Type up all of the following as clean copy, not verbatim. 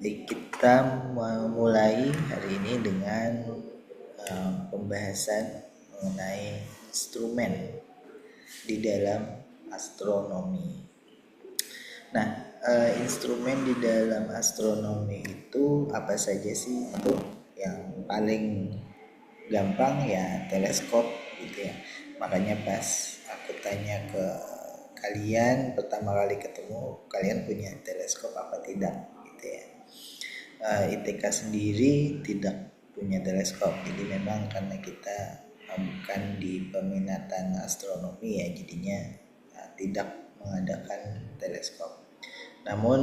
Jadi kita memulai hari ini dengan pembahasan mengenai instrumen di dalam astronomi. Nah, instrumen di dalam astronomi itu apa saja sih? Untuk yang paling gampang ya teleskop gitu ya. Makanya pas aku tanya ke kalian pertama kali ketemu, kalian punya teleskop apa tidak gitu ya. ITK sendiri tidak punya teleskop, jadi memang karena kita bukan di peminatan astronomi ya, jadinya tidak mengadakan teleskop. Namun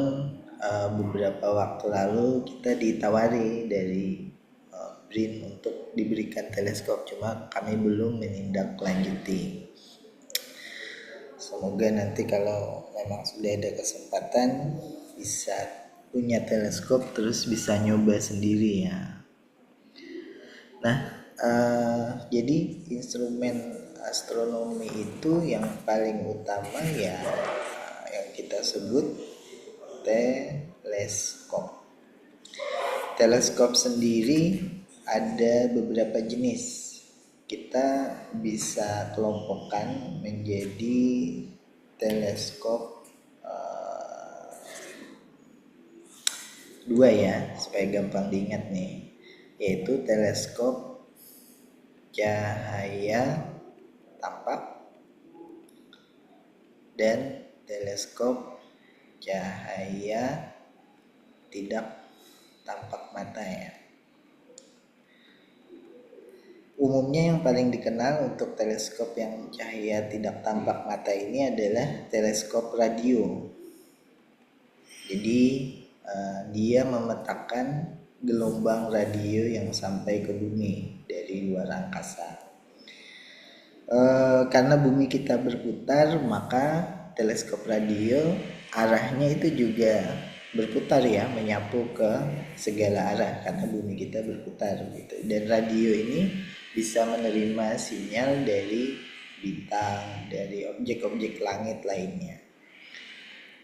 beberapa waktu lalu kita ditawari dari BRIN untuk diberikan teleskop, cuma kami belum menindaklanjuti. Semoga nanti kalau memang sudah ada kesempatan bisa punya teleskop terus bisa nyoba sendiri ya. Nah, jadi instrumen astronomi itu yang paling utama ya yang kita sebut teleskop. Teleskop sendiri ada beberapa jenis. Kita bisa kelompokkan menjadi teleskop dua ya, supaya gampang diingat nih, yaitu teleskop cahaya tampak dan teleskop cahaya tidak tampak mata ya. Umumnya yang paling dikenal untuk teleskop yang cahaya tidak tampak mata ini adalah teleskop radio. Jadi dia memetakan gelombang radio yang sampai ke bumi dari luar angkasa. Karena bumi kita berputar, maka teleskop radio arahnya itu juga berputar ya, menyapu ke segala arah karena bumi kita berputar gitu. Dan radio ini bisa menerima sinyal dari bintang, dari objek-objek langit lainnya.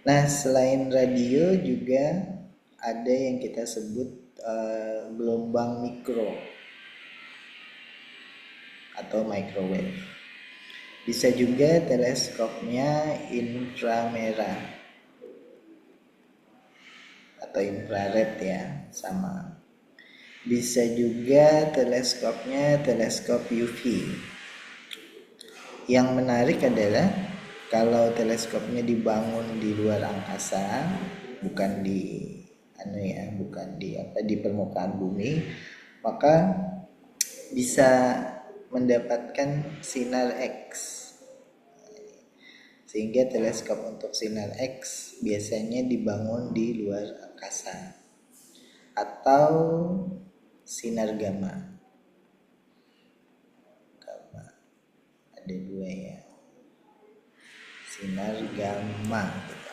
Nah, selain radio juga ada yang kita sebut gelombang mikro atau microwave. Bisa juga teleskopnya inframerah atau infrared ya, sama. Bisa juga teleskopnya teleskop UV. Yang menarik adalah kalau teleskopnya dibangun di luar angkasa, bukan di permukaan bumi, maka bisa mendapatkan sinar X. Sehingga teleskop untuk sinar X biasanya dibangun di luar angkasa. Atau sinar gamma. Ada dua ya, sinar gamma gitu.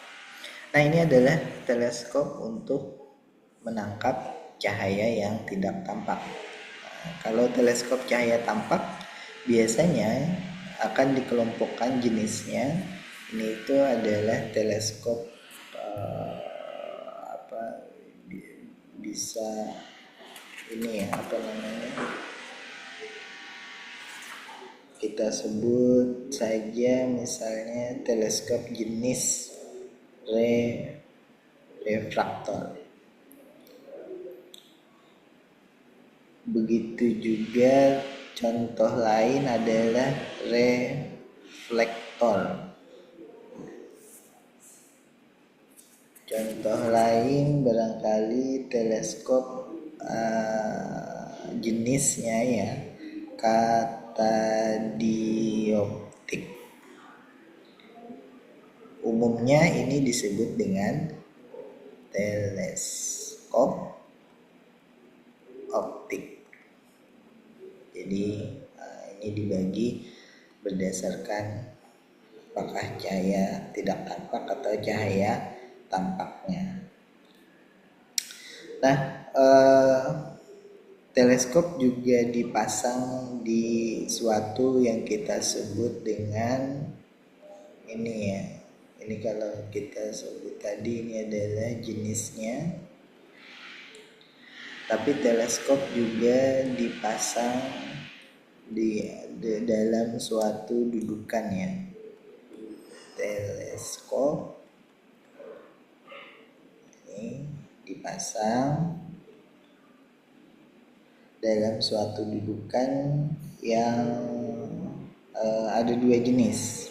Nah, ini adalah teleskop untuk menangkap cahaya yang tidak tampak. Nah, kalau teleskop cahaya tampak biasanya akan dikelompokkan jenisnya. Ini itu adalah teleskop bisa ini ya, kita sebut saja misalnya teleskop jenis refraktor. Begitu juga contoh lain adalah reflektor. Contoh lain barangkali teleskop jenisnya ya katadioptik. Umumnya ini disebut dengan teleskop optik. Jadi ini dibagi berdasarkan apakah cahaya tidak tampak atau cahaya tampaknya. Nah, teleskop juga dipasang di suatu yang kita sebut dengan ini ya. Ini kalau kita sebut tadi ini adalah jenisnya tapi teleskop juga dipasang di dalam suatu dudukan ya. Teleskop ini dipasang dalam suatu dudukan yang ada dua jenis.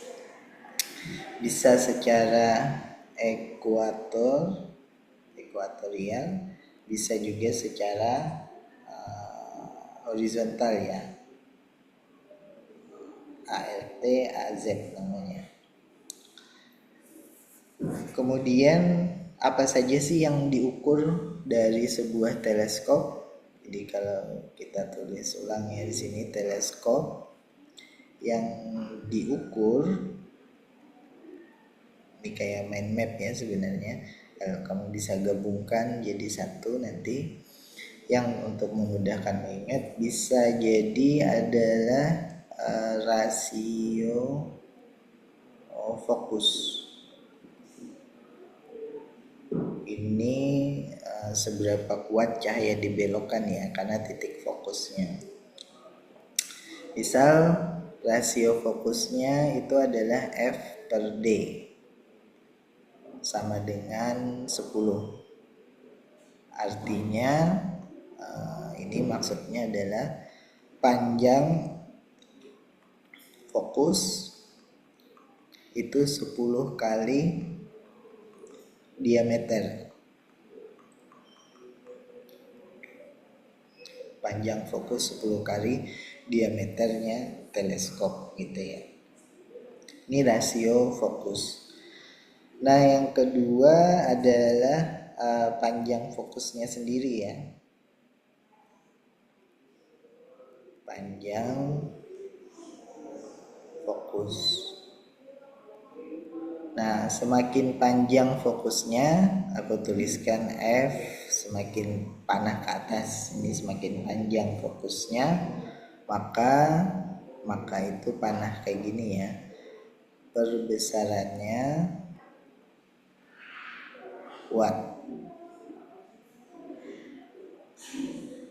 Bisa secara ekuatorial, bisa juga secara horizontal ya, ART AZ namanya. Kemudian apa saja sih yang diukur dari sebuah teleskop? Jadi kalau kita tulis ulang ya di sini, teleskop yang diukur ini kayak mind map ya sebenarnya. Kalau kamu bisa gabungkan jadi satu nanti, yang untuk memudahkan mengingat bisa jadi adalah rasio fokus. Ini seberapa kuat cahaya dibelokkan ya, karena titik fokusnya. Misal rasio fokusnya itu adalah f/d sama dengan 10. Artinya ini maksudnya adalah panjang fokus itu 10 kali diameter. Panjang fokus 10 kali diameternya teleskop gitu ya. Ini rasio fokus. Nah, yang kedua adalah panjang fokusnya sendiri ya. Panjang fokus. Nah, semakin panjang fokusnya, aku tuliskan F, semakin panah ke atas. Ini semakin panjang fokusnya, maka itu panah kayak gini ya. Perbesarannya watt.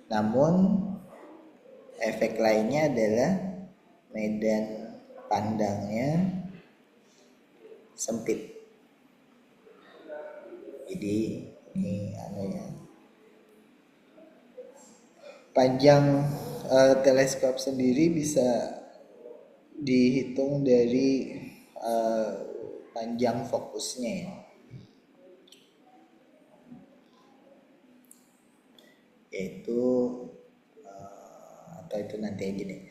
Namun efek lainnya adalah medan pandangnya sempit. Jadi ini panjang teleskop sendiri bisa dihitung dari panjang fokusnya ya. Yaitu atau itu nanti aja deh.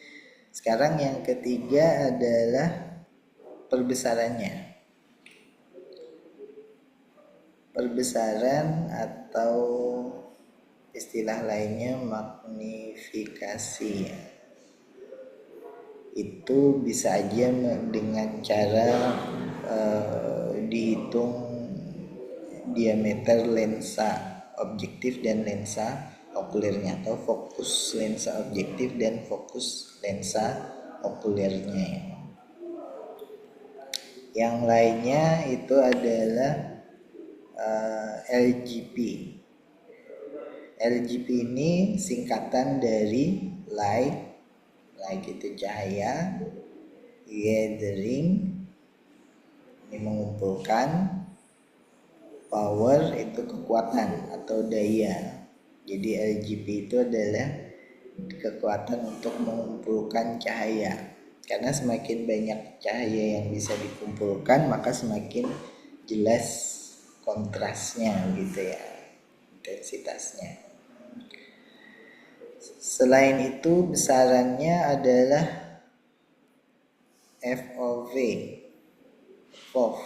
Sekarang yang ketiga adalah perbesarannya. Perbesaran atau istilah lainnya magnifikasi ya. Itu bisa aja dengan cara dihitung diameter lensa objektif dan lensa okulirnya, atau fokus lensa objektif dan fokus lensa okulirnya ya. Yang lainnya itu adalah LGP. LGP ini singkatan dari light itu cahaya, gathering ini mengumpulkan, power itu kekuatan atau daya. Jadi LGP itu adalah kekuatan untuk mengumpulkan cahaya. Karena semakin banyak cahaya yang bisa dikumpulkan, maka semakin jelas kontrasnya gitu ya, intensitasnya. Selain itu besarannya adalah FOV. FOV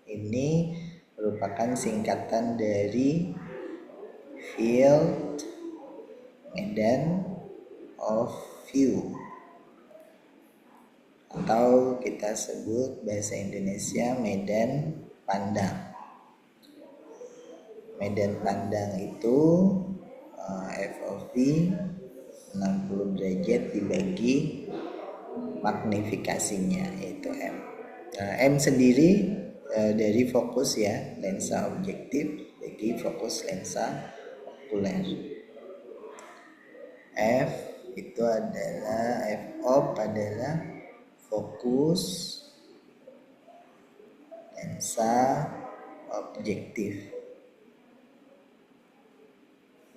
ini merupakan singkatan dari field medan of view, atau kita sebut bahasa Indonesia medan pandang. Medan pandang itu FOV 60 derajat dibagi magnifikasinya yaitu M. Nah, M sendiri dari fokus ya, lensa objektif bagi fokus lensa okuler. F itu adalah F of adalah fokus, lensa, objektif.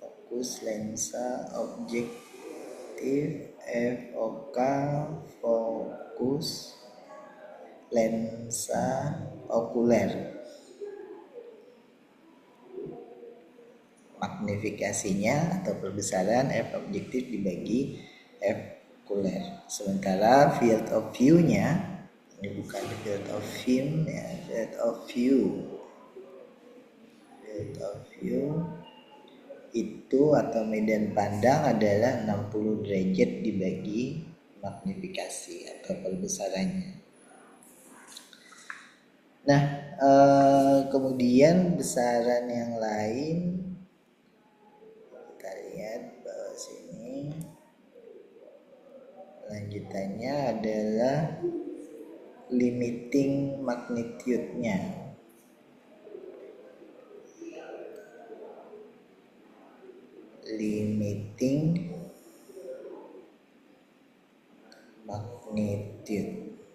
Fokus, lensa, objektif. F of K fokus, lensa, okuler. Magnifikasinya atau perbesaran F objektif dibagi F okuler. Sementara field of view-nya, ini bukan field of film ya, field of view. Field of view itu atau medan pandang adalah 60 derajat dibagi magnifikasi atau perbesarannya. Nah, kemudian besaran yang lain kita lihat bawah sini. Lanjutannya adalah limiting magnitude-nya. Limiting magnitude.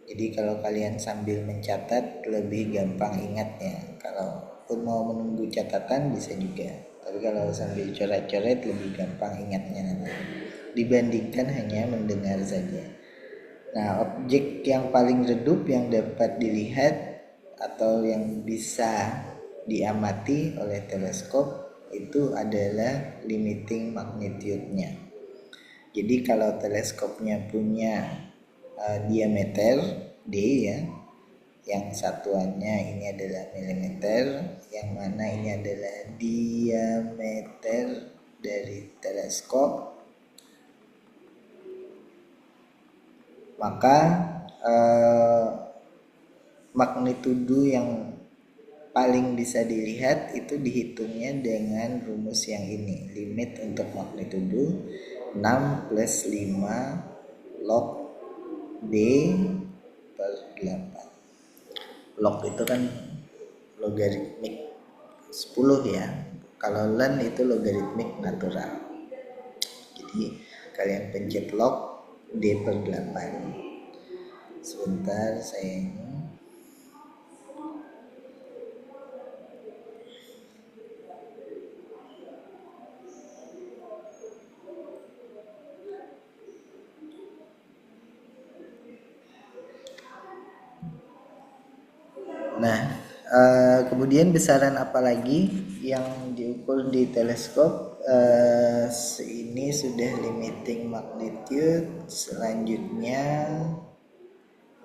Jadi kalau kalian sambil mencatat lebih gampang ingatnya. Kalau pun mau menunggu catatan bisa juga. Tapi kalau sambil coret-coret lebih gampang ingatnya nanti. Dibandingkan hanya mendengar saja. Nah, objek yang paling redup yang dapat dilihat atau yang bisa diamati oleh teleskop itu adalah limiting magnitude-nya. Jadi kalau teleskopnya punya diameter D ya, yang satuannya ini adalah milimeter, yang mana ini adalah diameter dari teleskop, maka magnitudo yang paling bisa dilihat itu dihitungnya dengan rumus yang ini. Limit untuk magnitudo 6 plus 5 log D per 8. Log itu kan logaritmik 10 ya. Kalau len itu logaritmik natural. Jadi kalian pencet log D per 8. Sebentar saya ini. Nah, kemudian besaran apa lagi yang diukur di teleskop? Ini sudah limiting magnitude. Selanjutnya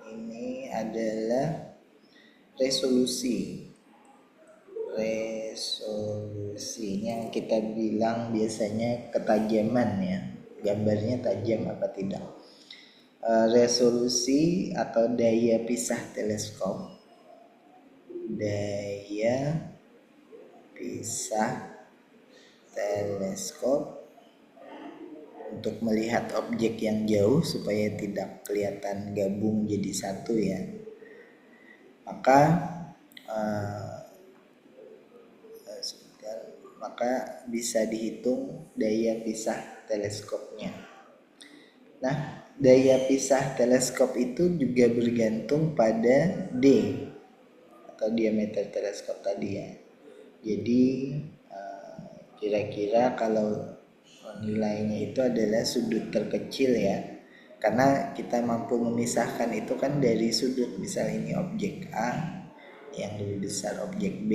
ini adalah resolusi. Resolusi yang kita bilang biasanya ketajaman ya, gambarnya tajam apa tidak. Resolusi atau daya pisah teleskop. Daya pisah teleskop untuk melihat objek yang jauh supaya tidak kelihatan gabung jadi satu ya. Maka bisa dihitung daya pisah teleskopnya. Nah, daya pisah teleskop itu juga bergantung pada D atau diameter teleskop tadi ya. Jadi kira-kira kalau nilainya itu adalah sudut terkecil ya, karena kita mampu memisahkan itu kan dari sudut. Misal ini objek A yang lebih besar objek B,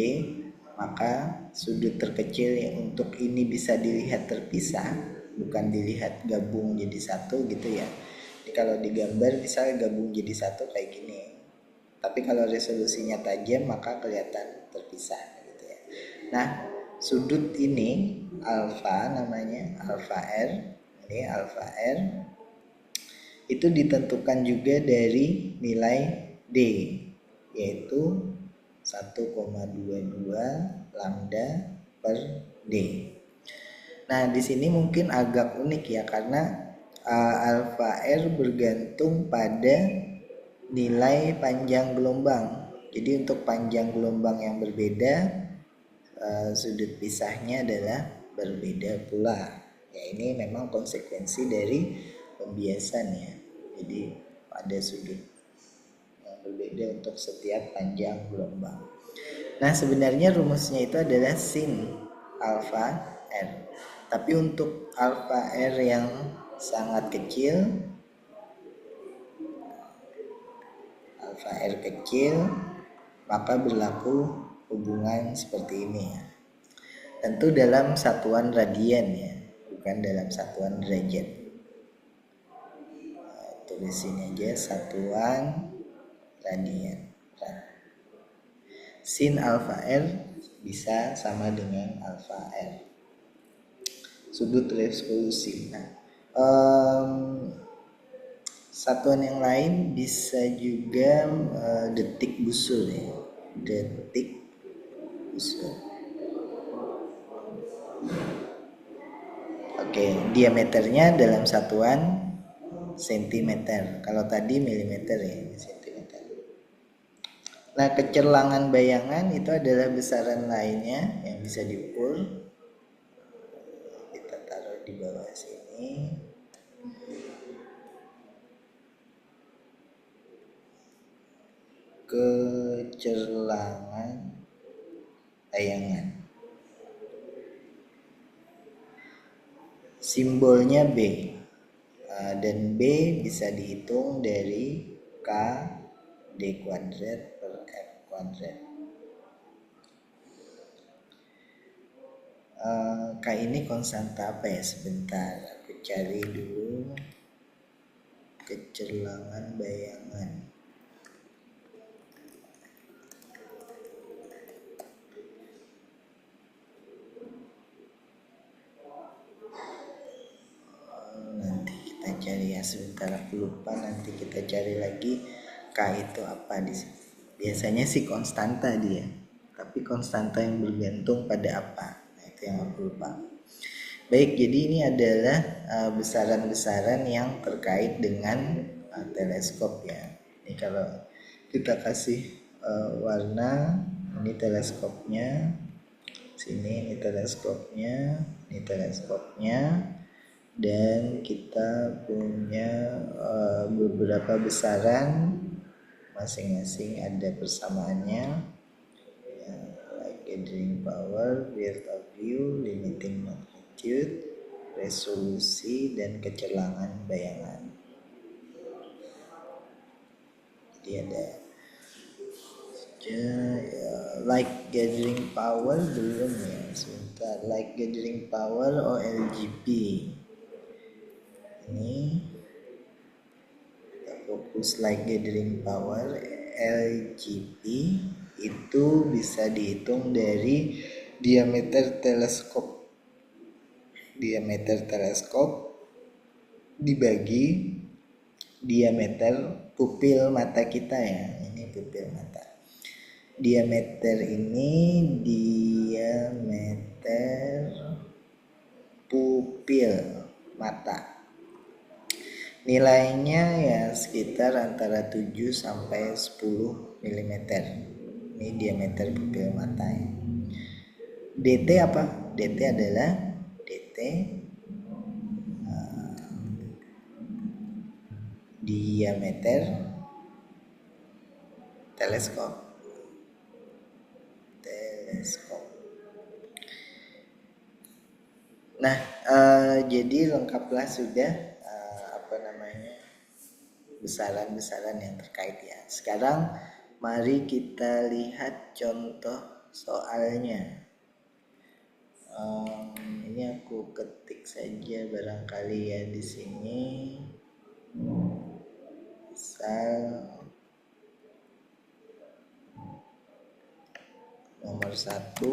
maka sudut terkecil yang untuk ini bisa dilihat terpisah, bukan dilihat gabung jadi satu gitu ya. Jadi kalau digambar misalnya gabung jadi satu kayak gini, tapi kalau resolusinya tajam maka kelihatan terpisah gitu ya. Nah, sudut ini alfa, namanya alfa R. Ini alfa R itu ditentukan juga dari nilai D, yaitu 1,22 lambda per D. Nah, di sini mungkin agak unik ya, karena alfa R bergantung pada nilai panjang gelombang. Jadi untuk panjang gelombang yang berbeda, sudut pisahnya adalah berbeda pula Ya, ini memang konsekuensi dari pembiasan ya. Jadi ada sudut yang berbeda untuk setiap panjang gelombang. Nah, sebenarnya rumusnya itu adalah sin alfa R. Tapi untuk alfa R yang sangat kecil, alfa R kecil, maka berlaku hubungan seperti ini ya. Tentu dalam satuan radian ya, bukan dalam satuan derajat. Nah, tulis sini aja satuan radian. Sin alfa R bisa sama dengan alfa R. Sudut resolusi. Nah, satuan yang lain bisa juga detik busur ya. Detik busur. Oke, diameternya dalam satuan sentimeter. Kalau tadi milimeter ya, sentimeter. Nah, kecerlangan bayangan itu adalah besaran lainnya yang bisa diukur. Kita taruh di bawah sini. Kecerlangan bayangan. Simbolnya B. Dan B bisa dihitung dari K D kuadrat per F kuadrat. K ini konstanta apa ya? Sebentar, aku cari dulu. Kecerlangan bayangan. Nanti kita cari ya, sebentar aku lupa, nanti kita cari lagi K itu apa di sini. Biasanya sih konstanta dia, tapi konstanta yang bergantung pada apa, nah itu yang aku lupa. Baik, jadi ini adalah besaran-besaran yang terkait dengan teleskop ya. Ini kalau kita kasih warna, ini teleskopnya, sini ini teleskopnya, ini teleskopnya, dan kita punya beberapa besaran, masing-masing ada persamaannya ya, like gathering power, field of view, limiting magnitude, resolusi, dan kecerlangan bayangan. Jadi ada light gathering power belum ya, sebentar. Light gathering power OLGP ini kita fokus. Light gathering power LGP itu bisa dihitung dari diameter teleskop. Diameter teleskop dibagi diameter pupil mata kita ya. Ini pupil mata. Diameter ini diameter pupil mata. Nilainya ya sekitar antara 7 sampai 10 mm. Ini diameter pupil mata ya. DT apa? DT adalah DT diameter teleskop. Nah, jadi lengkaplah sudah besaran-besaran yang terkait ya. Sekarang mari kita lihat contoh soalnya. Ini aku ketik saja barangkali ya di sini. Misal nomor 1,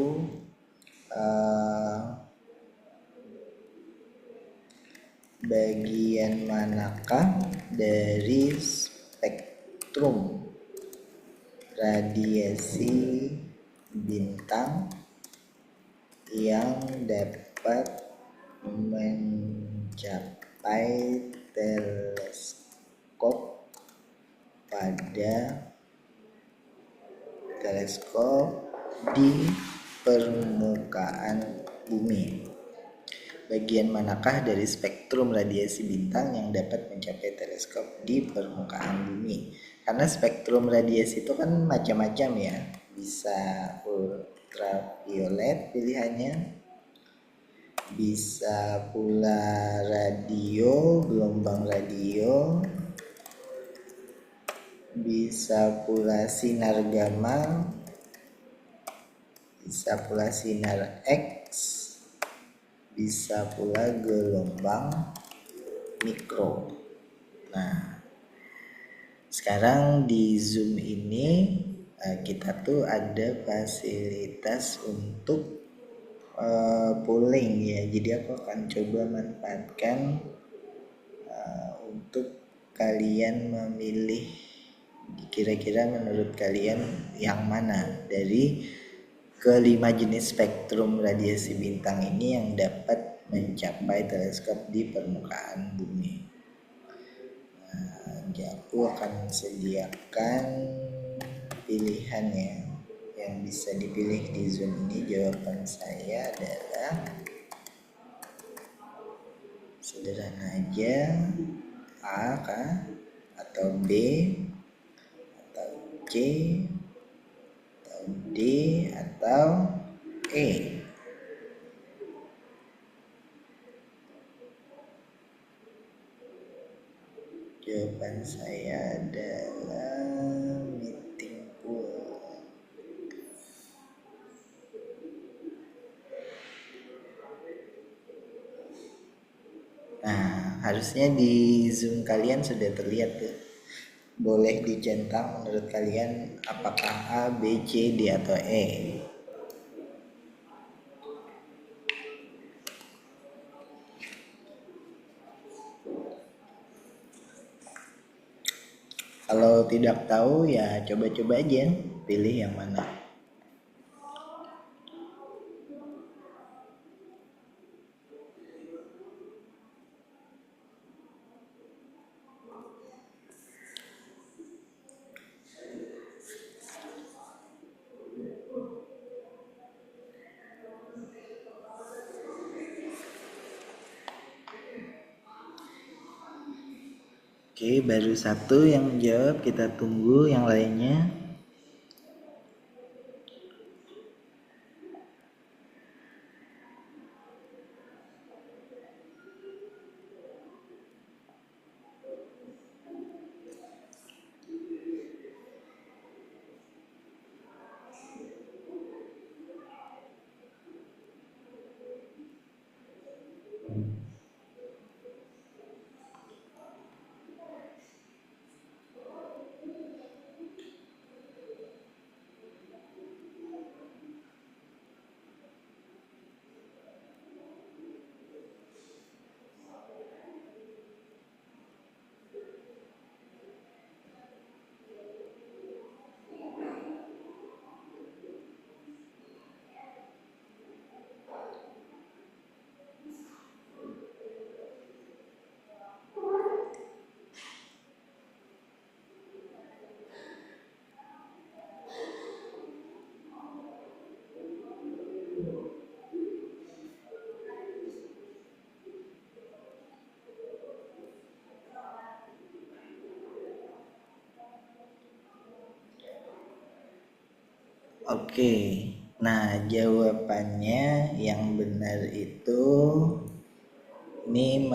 bagian manakah dari spektrum radiasi bintang yang dapat mencapai teleskop di permukaan bumi. bagian manakah dari spektrum radiasi bintang yang dapat mencapai teleskop di permukaan bumi? Karena spektrum radiasi itu kan macam-macam ya, bisa ultraviolet pilihannya, bisa pula radio, gelombang radio, bisa pula sinar gamma, bisa pula sinar X, bisa pula gelombang mikro. Nah, sekarang di Zoom ini kita tuh ada fasilitas untuk polling ya. Jadi aku akan coba manfaatkan untuk kalian memilih kira-kira menurut kalian yang mana dari kelima jenis spektrum radiasi bintang ini yang dapat mencapai teleskop di permukaan bumi. Nah, aku akan sediakan pilihan ya, yang bisa dipilih di Zoom ini. Jawaban saya adalah sederhana aja, A kah? Atau B, atau C, atau D, atau E. Jawaban saya adalah meeting pool. Nah, harusnya di Zoom kalian sudah terlihat tuh. Boleh dicentang menurut kalian apakah A, B, C, D, atau E. Kalau tidak tahu ya coba-coba aja pilih yang mana. Oke, baru satu yang menjawab, kita tunggu yang lainnya. Oke, nah jawabannya yang benar itu ini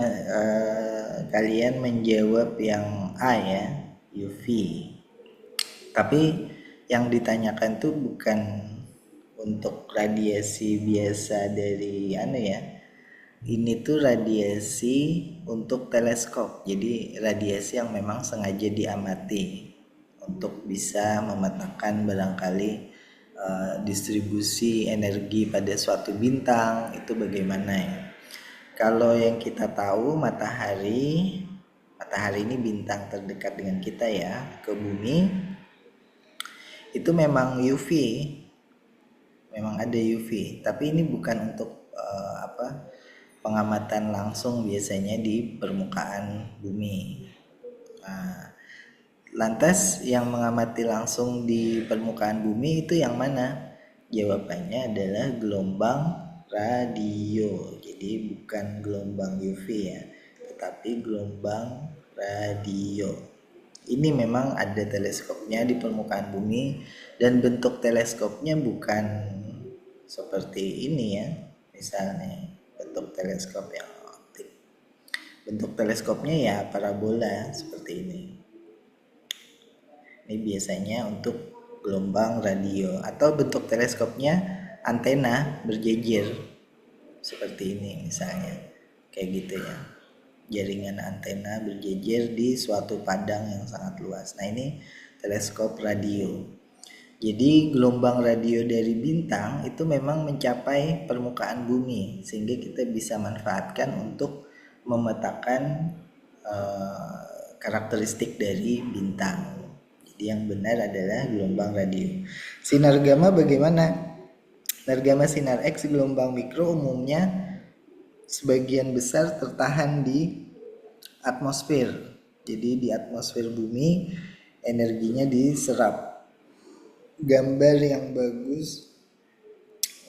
kalian menjawab yang A ya, UV. Tapi yang ditanyakan tuh bukan untuk radiasi biasa dari ya. Ini tuh radiasi untuk teleskop. Jadi radiasi yang memang sengaja diamati untuk bisa memetakan barangkali distribusi energi pada suatu bintang itu bagaimana ya. Kalau yang kita tahu matahari ini bintang terdekat dengan kita ya, ke bumi itu memang UV, memang ada UV, tapi ini bukan untuk pengamatan langsung biasanya di permukaan bumi. Nah, lantas yang mengamati langsung di permukaan bumi itu yang mana? Jawabannya adalah gelombang radio. Jadi Jadi bukan gelombang UV ya, tetapi gelombang radio. Ini memang ada teleskopnya di permukaan bumi, dan bentuk teleskopnya bukan seperti ini ya. Misalnya bentuk teleskop yang optik. Bentuk teleskopnya ya parabola seperti ini. Ini biasanya untuk gelombang radio, atau bentuk teleskopnya antena berjejer seperti ini misalnya, kayak gitu ya, jaringan antena berjejer di suatu padang yang sangat luas. Nah, ini teleskop radio. Jadi gelombang radio dari bintang itu memang mencapai permukaan bumi, sehingga kita bisa manfaatkan untuk memetakan karakteristik dari bintang. Jadi yang benar adalah gelombang radio. Sinar gamma bagaimana? Sinar gamma, sinar X, gelombang mikro umumnya sebagian besar tertahan di atmosfer. Jadi di atmosfer bumi energinya diserap. Gambar yang bagus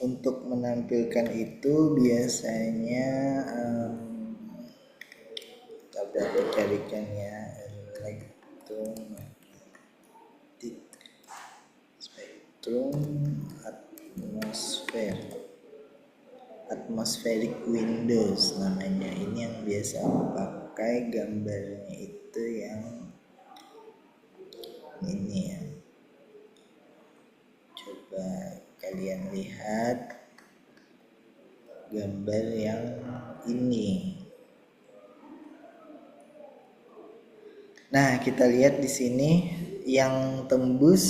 untuk menampilkan itu biasanya dapat dicarikan ya, spektrum atmospheric windows namanya. Ini yang biasa pakai gambarnya itu yang ini ya. Coba kalian lihat gambar yang ini. Nah, kita lihat di sini yang tembus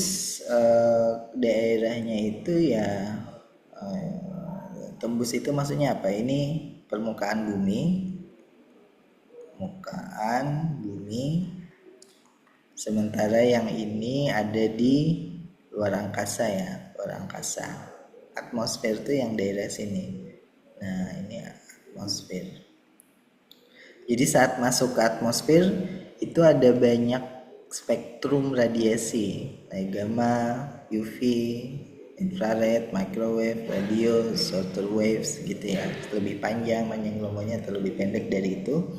daerahnya itu ya, tembus itu maksudnya apa? Ini permukaan bumi, sementara yang ini ada di luar angkasa ya, luar angkasa. Atmosfer itu yang daerah sini. Nah, ini atmosfer. Jadi saat masuk ke atmosfer itu ada banyak spektrum radiasi, gamma, UV, infrared, microwave, radio, shorter waves gitu ya. Lebih panjang gelombangnya atau lebih pendek dari itu.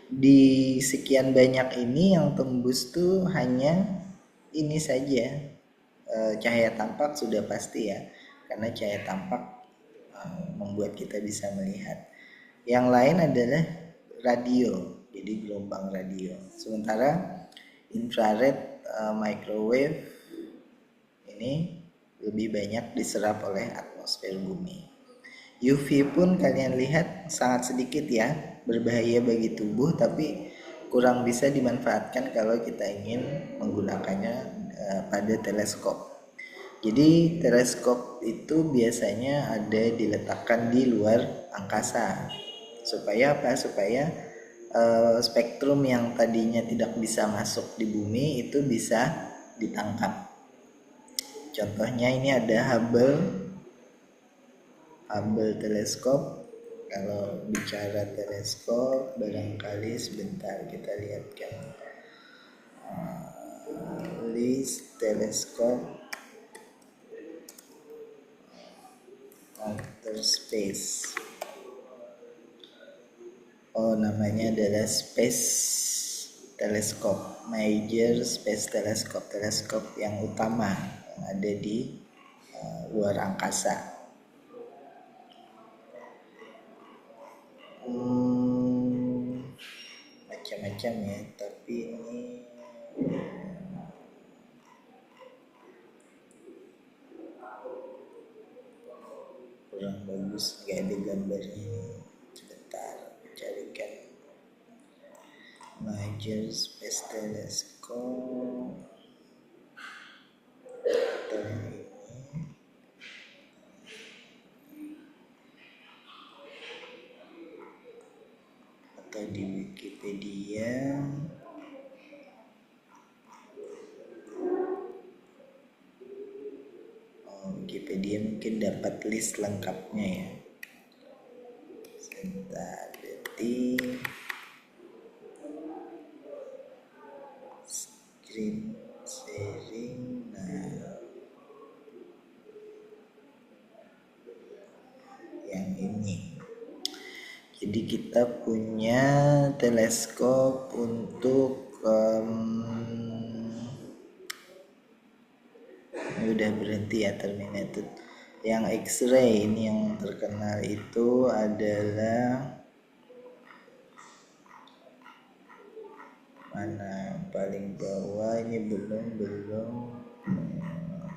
Di sekian banyak ini yang tembus tuh hanya ini saja. Cahaya tampak sudah pasti ya, karena cahaya tampak membuat kita bisa melihat. Yang lain adalah radio, jadi gelombang radio. Sementara infrared, microwave ini lebih banyak diserap oleh atmosfer bumi. UV pun kalian lihat sangat sedikit ya, berbahaya bagi tubuh, tapi kurang bisa dimanfaatkan kalau kita ingin menggunakannya pada teleskop. Jadi teleskop itu biasanya ada diletakkan di luar angkasa. Supaya apa? Supaya spektrum yang tadinya tidak bisa masuk di bumi itu bisa ditangkap. Contohnya ini ada Hubble teleskop. Kalau bicara teleskop, barangkali sebentar kita lihatkan list teleskop outer space. Namanya adalah Space Telescope, Major Space Telescope, teleskop yang utama yang ada di luar angkasa. Macam-macam ya, tapi ini kurang bagus, gak ada gambarnya. Sebentar, carikan Major Space Telescope atau ini, atau di Wikipedia. Wikipedia mungkin dapat list lengkapnya ya. Sebentar, detik. Screen sharing. Nah, yang ini. Jadi kita punya teleskop untuk ini udah berhenti ya, terminated. Yang X-ray ini yang terkenal itu adalah mana paling bawah ini belum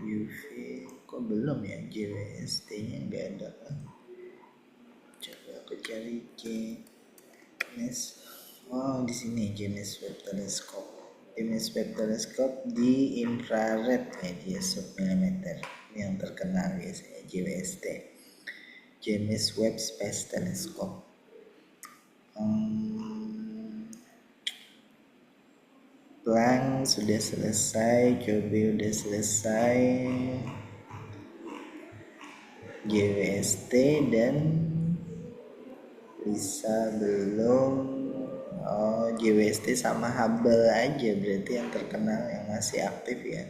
UV kok belum ya, JWST nya nggak ada. Coba aku cari James. Oh di sini James Webb Telescope. James Webb Telescope di infrared media submilimeter, ini yang terkenal biasanya JWST, James Webb Space Telescope. Planck sudah selesai, Joby udah selesai, JWST dan Lisa belum. Oh, JWST sama Hubble aja berarti yang terkenal yang masih aktif ya.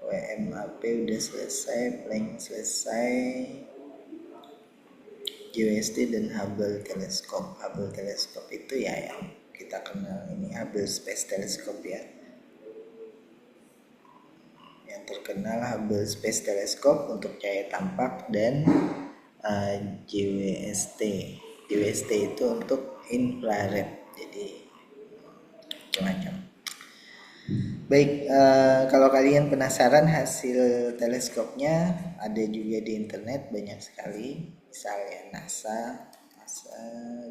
WMAP udah selesai, Planck selesai, JWST dan Hubble Telescope. Hubble Telescope itu ya yang kita kenal ini, Hubble Space Telescope ya. Yang terkenal Hubble Space Telescope untuk cahaya tampak dan JWST. JWST itu untuk infrared. Jadi macam-macam. Baik, kalau kalian penasaran hasil teleskopnya ada juga di internet banyak sekali. Misalnya NASA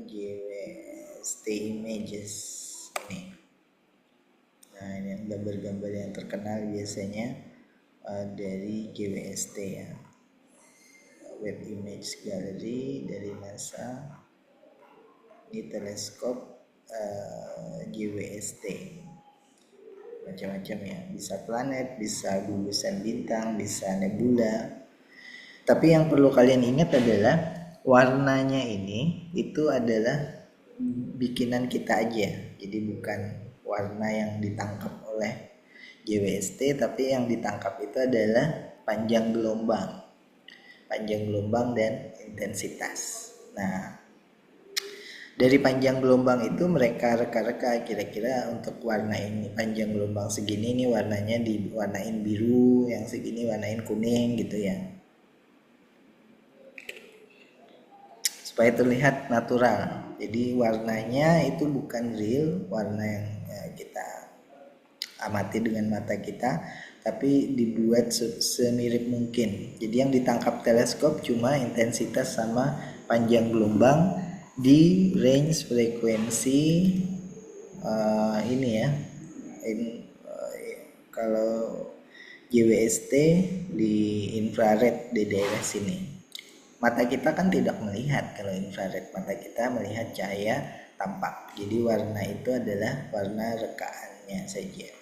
JWST Images ini. Nah, ini yang gambar-gambar yang terkenal biasanya dari JWST ya. Web Image Gallery dari NASA. Ini teleskop JWST. Macam-macam ya, bisa planet, bisa gugusan bintang, bisa nebula. Tapi yang perlu kalian ingat adalah warnanya ini itu adalah bikinan kita aja, jadi bukan warna yang ditangkap oleh JWST, tapi yang ditangkap itu adalah panjang gelombang dan intensitas. Nah, dari panjang gelombang itu mereka reka-reka kira-kira untuk warna ini panjang gelombang segini nih warnanya diwarnain biru, yang segini warnain kuning gitu ya, supaya terlihat natural. Jadi warnanya itu bukan real warna yang kita amati dengan mata kita, tapi dibuat semirip mungkin. Jadi yang ditangkap teleskop cuma intensitas sama panjang gelombang di range frekuensi ini ya. Kalau JWST di infrared di daerah sini. Mata kita kan tidak melihat kalau infrared, mata kita melihat cahaya tampak. Jadi warna itu adalah warna rekaannya saja.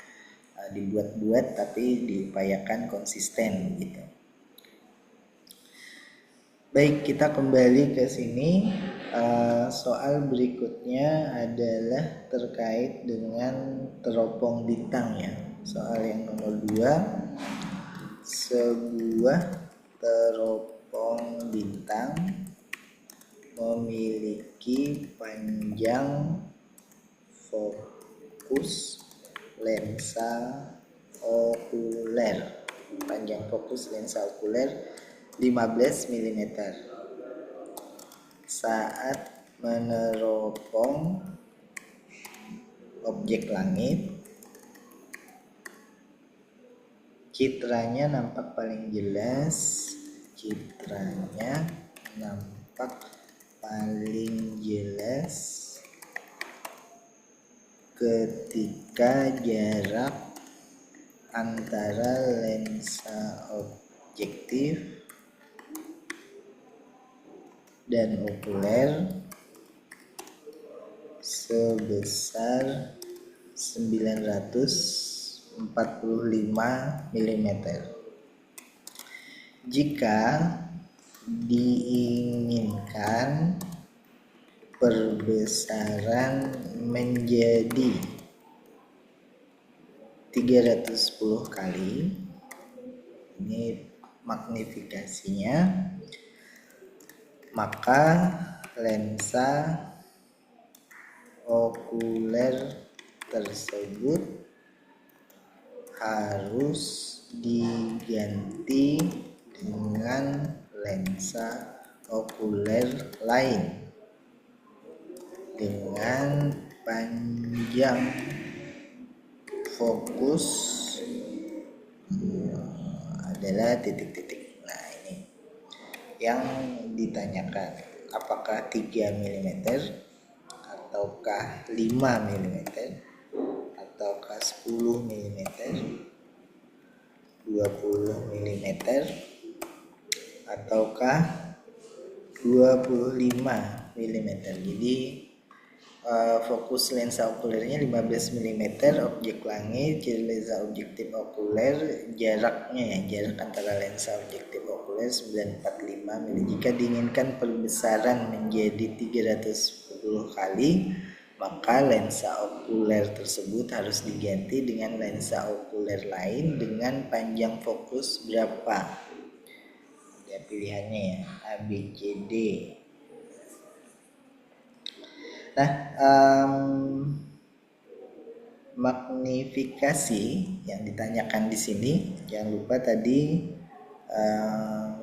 Dibuat-buat tapi diupayakan konsisten gitu. Baik, kita kembali ke sini. Soal berikutnya adalah terkait dengan teropong bintang ya. Soal yang nomor 2, sebuah teropong bintang memiliki panjang fokus lensa okuler. Panjang fokus lensa okuler 15 mm saat meneropong objek langit. Citranya nampak paling jelas. Ketika jarak antara lensa objektif dan okuler sebesar 945 mm. Jika diinginkan perbesaran menjadi 310 kali, ini magnifikasinya, maka lensa okuler tersebut harus diganti dengan lensa okuler lain dengan panjang fokus adalah titik-titik. Nah, ini yang ditanyakan, apakah 3 mm ataukah 5 mm ataukah 10 mm, 20 mm ataukah 25 mm. Jadi fokus lensa okulernya 15 mm, objek langit, ciri lensa objektif okuler, jarak antara lensa objektif okuler 945 mm. Jika diinginkan perbesaran menjadi 310 kali, maka lensa okuler tersebut harus diganti dengan lensa okuler lain dengan panjang fokus berapa? Ya, pilihannya ya A, B, C, D. Nah, magnifikasi yang ditanyakan di sini, jangan lupa tadi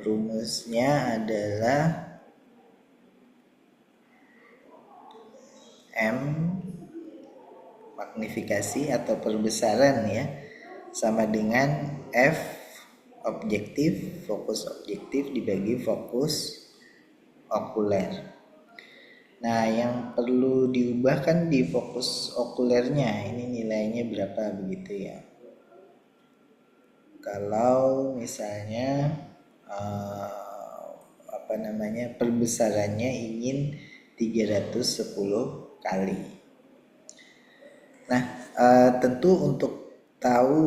rumusnya adalah M magnifikasi atau perbesaran ya, sama dengan F objektif, fokus objektif dibagi fokus okuler. Nah, yang perlu diubah kan di fokus okulernya, ini nilainya berapa begitu ya. Kalau misalnya perbesarannya ingin 310 kali. Nah, tentu untuk tahu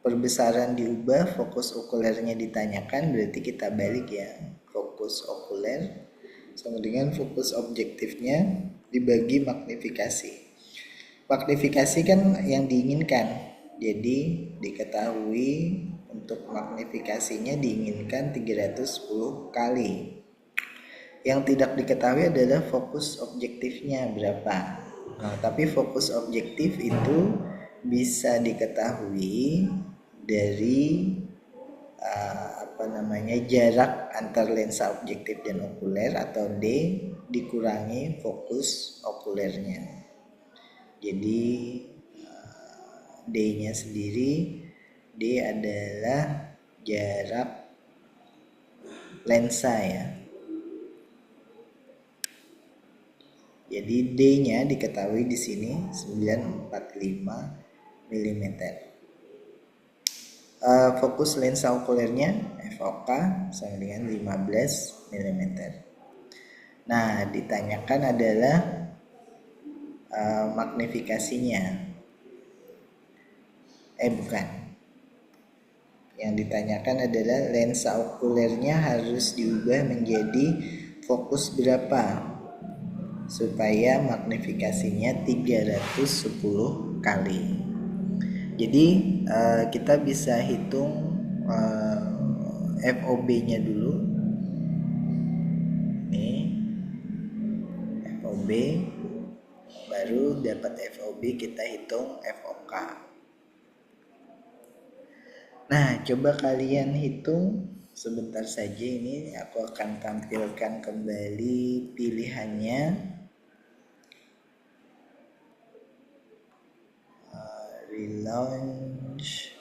perbesaran diubah, fokus okulernya ditanyakan, berarti kita balik ya, fokus okuler sama dengan fokus objektifnya dibagi magnifikasi. Magnifikasi kan yang diinginkan, jadi diketahui untuk magnifikasinya diinginkan 310 kali. Yang tidak diketahui adalah fokus objektifnya berapa. Nah, tapi fokus objektif itu bisa diketahui dari jarak antar lensa objektif dan okuler, atau D dikurangi fokus okulernya. Jadi D-nya sendiri, D adalah jarak lensa ya. Jadi D-nya diketahui di sini 945 mm. Fokus lensa okulernya FOK sama dengan 15 mm. Nah, ditanyakan adalah magnifikasinya. Bukan. Yang ditanyakan adalah lensa okulernya harus diubah menjadi fokus berapa supaya magnifikasinya 310 kali. Jadi kita bisa hitung FOB-nya dulu. Nih, FOB, baru dapat FOB kita hitung FOK. Nah, coba kalian hitung sebentar saja, ini aku akan tampilkan kembali pilihannya. Relaunch.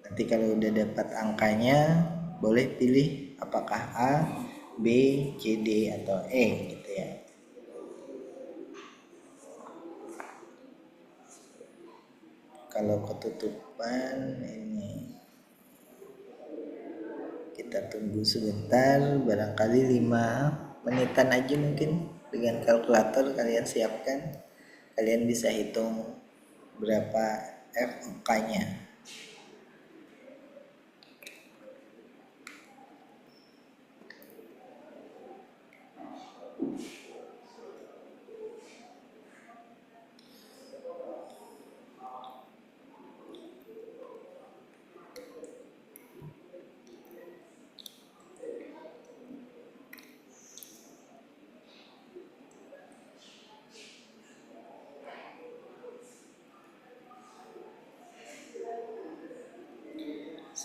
Nanti kalau udah dapat angkanya boleh pilih apakah A, B, C, D atau E gitu ya. Kalau ketutupan ini kita tunggu sebentar, barangkali 5 menitan aja mungkin. Dengan kalkulator kalian siapkan, kalian bisa hitung berapa FOK-nya.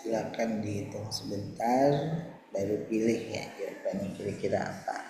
Silakan dihitung sebentar, baru pilih ya jawabannya kira-kira apa.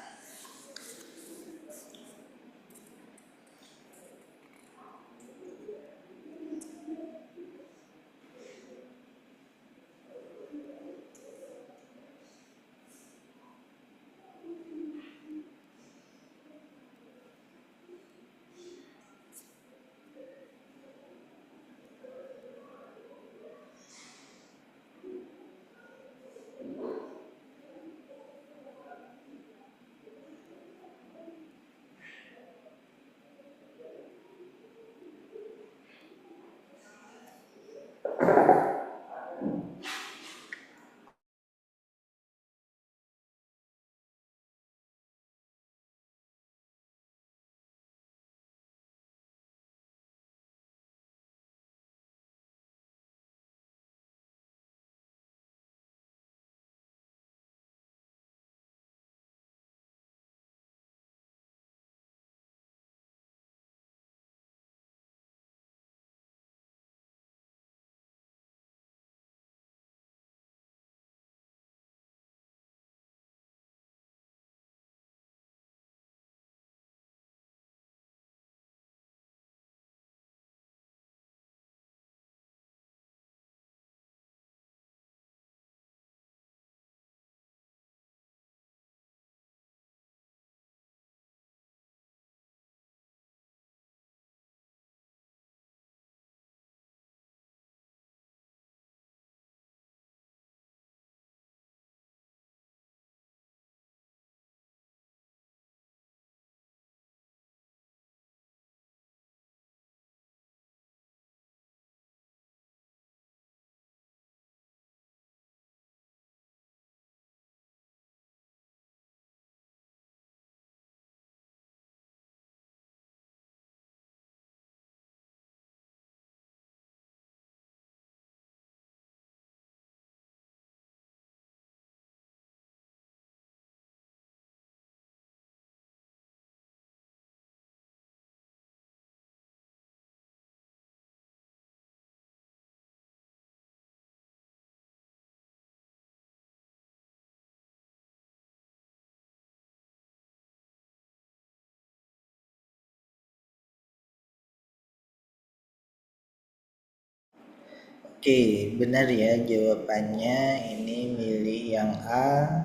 Oke, benar ya jawabannya ini milih yang A.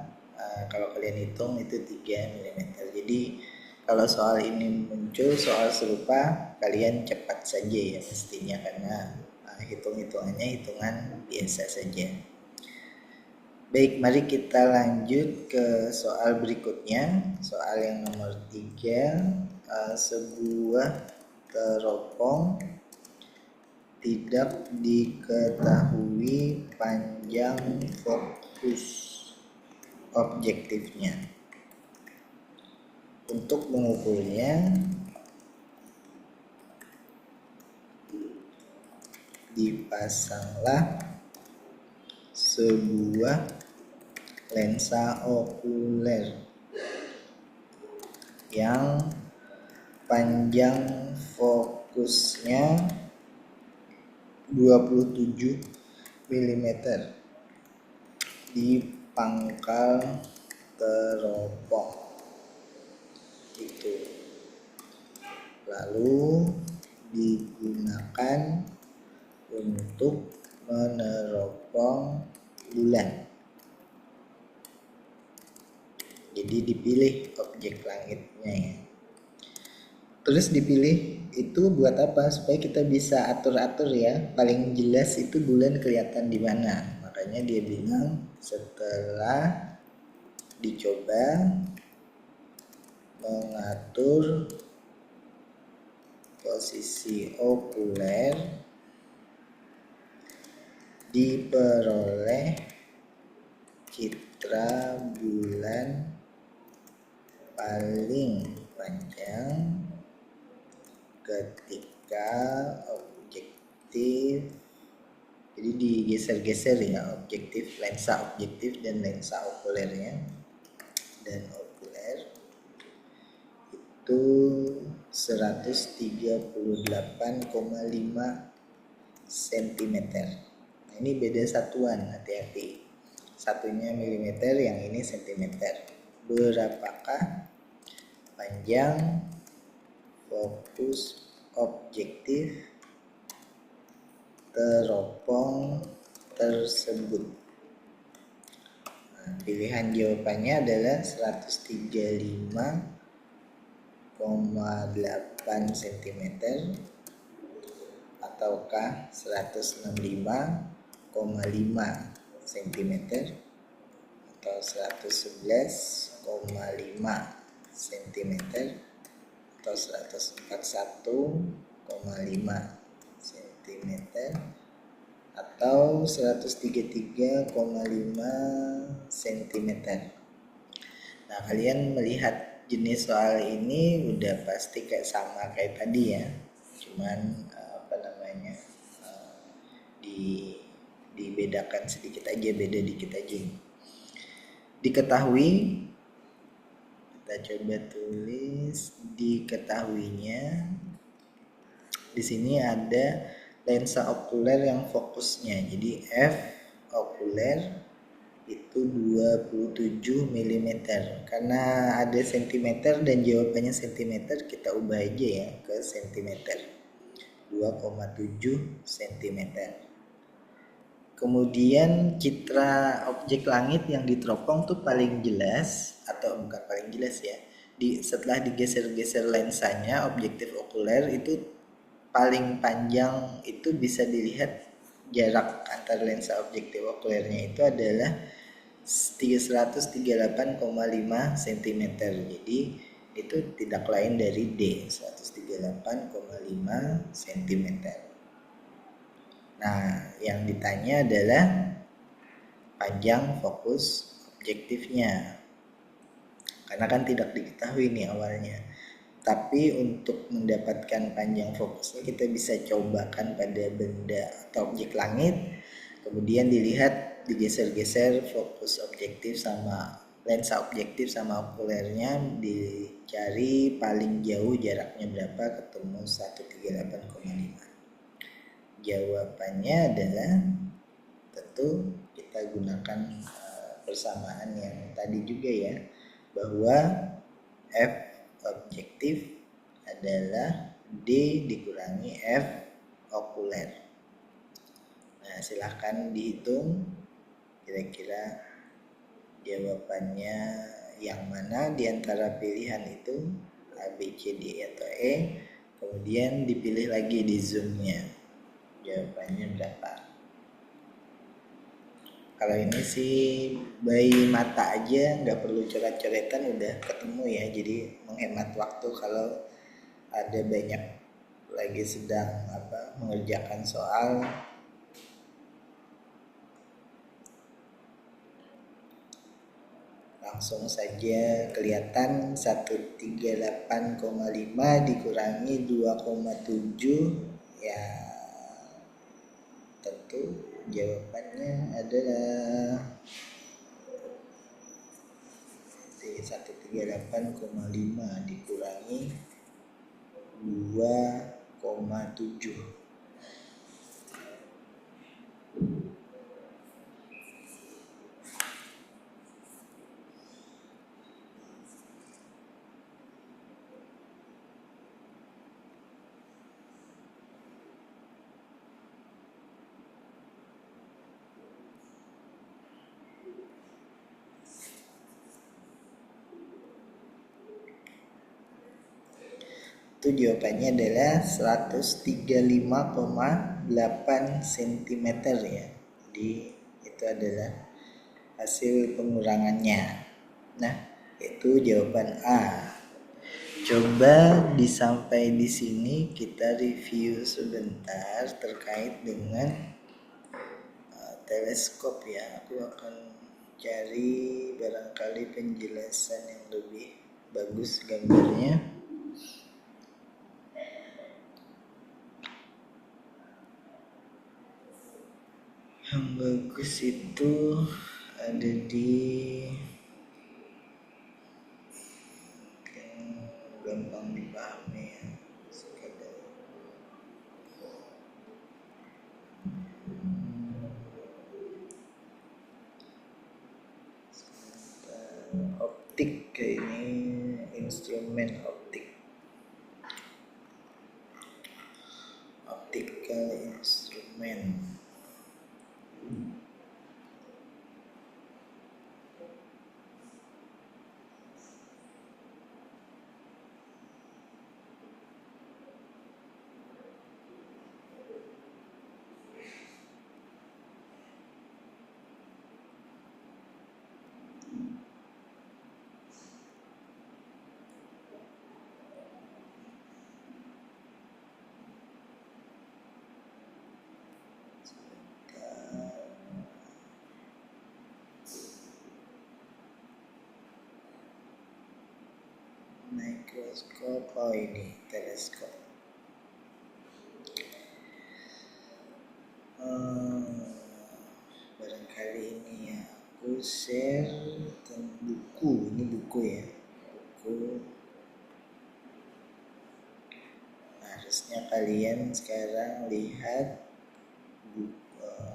Kalau kalian hitung itu 3 mm. Jadi kalau soal ini muncul soal serupa, kalian cepat saja ya mestinya karena hitung-hitungannya hitungan biasa saja. Baik, mari kita lanjut ke soal berikutnya. Soal yang nomor 3, sebuah teropong tidak diketahui panjang fokus objektifnya. Untuk mengukurnya, dipasanglah sebuah lensa okuler yang panjang fokusnya 27 mm di pangkal teropong itu, lalu digunakan untuk meneropong bulan. Jadi dipilih objek langitnya ya. Terus dipilih itu buat apa? Supaya kita bisa atur-atur ya. Paling jelas itu bulan kelihatan di mana. Makanya dia bilang setelah dicoba mengatur posisi okuler, diperoleh citra bulan paling panjang ketika objektif, jadi digeser-geser ya, objektif, lensa objektif dan lensa okulernya, dan okuler itu 138,5 cm. Ini beda satuan, hati-hati. Satunya milimeter, yang ini sentimeter. Berapakah panjang fokus objektif teropong tersebut? Nah, pilihan jawabannya adalah 135,8 cm ataukah 165,5 cm atau 111,5 cm atau 141,5 cm atau 133,5 cm. Nah, kalian melihat jenis soal ini udah pasti kayak sama kayak tadi ya. Cuman dibedakan sedikit aja, beda dikit aja. Diketahui, kita coba tulis diketahuinya. Di sini ada lensa okuler yang fokusnya. Jadi f okuler itu 27 mm. Karena ada cm dan jawabannya cm, kita ubah aja ya ke cm. 2,7 cm. Kemudian citra objek langit yang diteropong tuh paling jelas, atau bukan paling jelas ya, setelah digeser-geser lensanya, objektif okuler itu paling panjang itu bisa dilihat jarak antar lensa objektif okulernya itu adalah 138,5 cm. Jadi itu tidak lain dari D, 138,5 cm. Nah, yang ditanya adalah panjang fokus objektifnya. Karena kan tidak diketahui nih awalnya. Tapi untuk mendapatkan panjang fokusnya kita bisa cobakan pada benda atau objek langit. Kemudian dilihat, digeser-geser fokus objektif sama lensa objektif sama okulernya, dicari paling jauh jaraknya berapa, ketemu 138,5. Jawabannya adalah tentu kita gunakan persamaan yang tadi juga ya, bahwa F objektif adalah D dikurangi F okuler. Nah, silahkan dihitung kira-kira jawabannya yang mana di antara pilihan itu, A, B, C, D, atau E. Kemudian dipilih lagi di zoomnya jawabannya berapa. Kalau ini sih by mata aja, nggak perlu coret-coretan udah ketemu ya, jadi menghemat waktu kalau ada banyak lagi sedang mengerjakan soal. Langsung saja kelihatan 138,5 dikurangi 2,7 ya, tentu jawabannya adalah 138,5 dikurangi 2,7. Itu jawabannya adalah 135,8 cm ya. Jadi itu adalah hasil pengurangannya. Nah, itu jawaban A. Coba sampai di sini kita review sebentar terkait dengan teleskop ya. Aku akan cari barangkali penjelasan yang lebih bagus gambarnya. Yang bagus itu ada di gampang dipahami ya, sekadar Optik, ini instrumen optik, optical instrument. Mikroskop, oh ini teleskop. Barangkali ini ya aku share tentang buku, ini buku ya, buku. Harusnya kalian sekarang lihat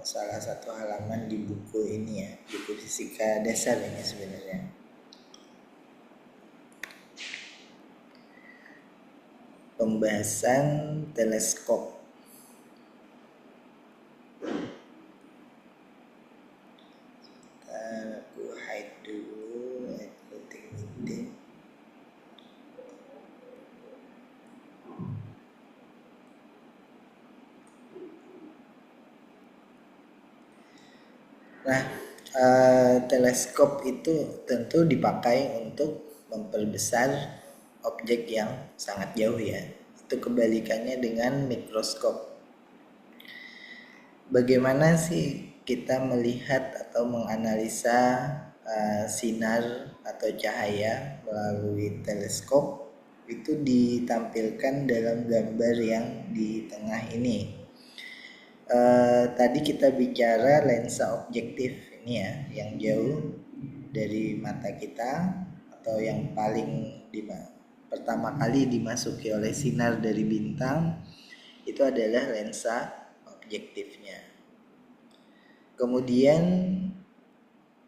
salah satu halaman di buku ini ya, buku fisika dasar ini sebenarnya. Pembahasan teleskop. Aku hide dulu, meeting. Nah, teleskop itu tentu dipakai untuk memperbesar objek yang sangat jauh ya. Itu kebalikannya dengan mikroskop. Bagaimana sih kita melihat atau menganalisa sinar atau cahaya melalui teleskop? Itu ditampilkan dalam gambar yang di tengah ini. Tadi kita bicara lensa objektif ini ya, yang jauh dari mata kita atau yang paling pertama kali dimasuki oleh sinar dari bintang, itu adalah lensa objektifnya. Kemudian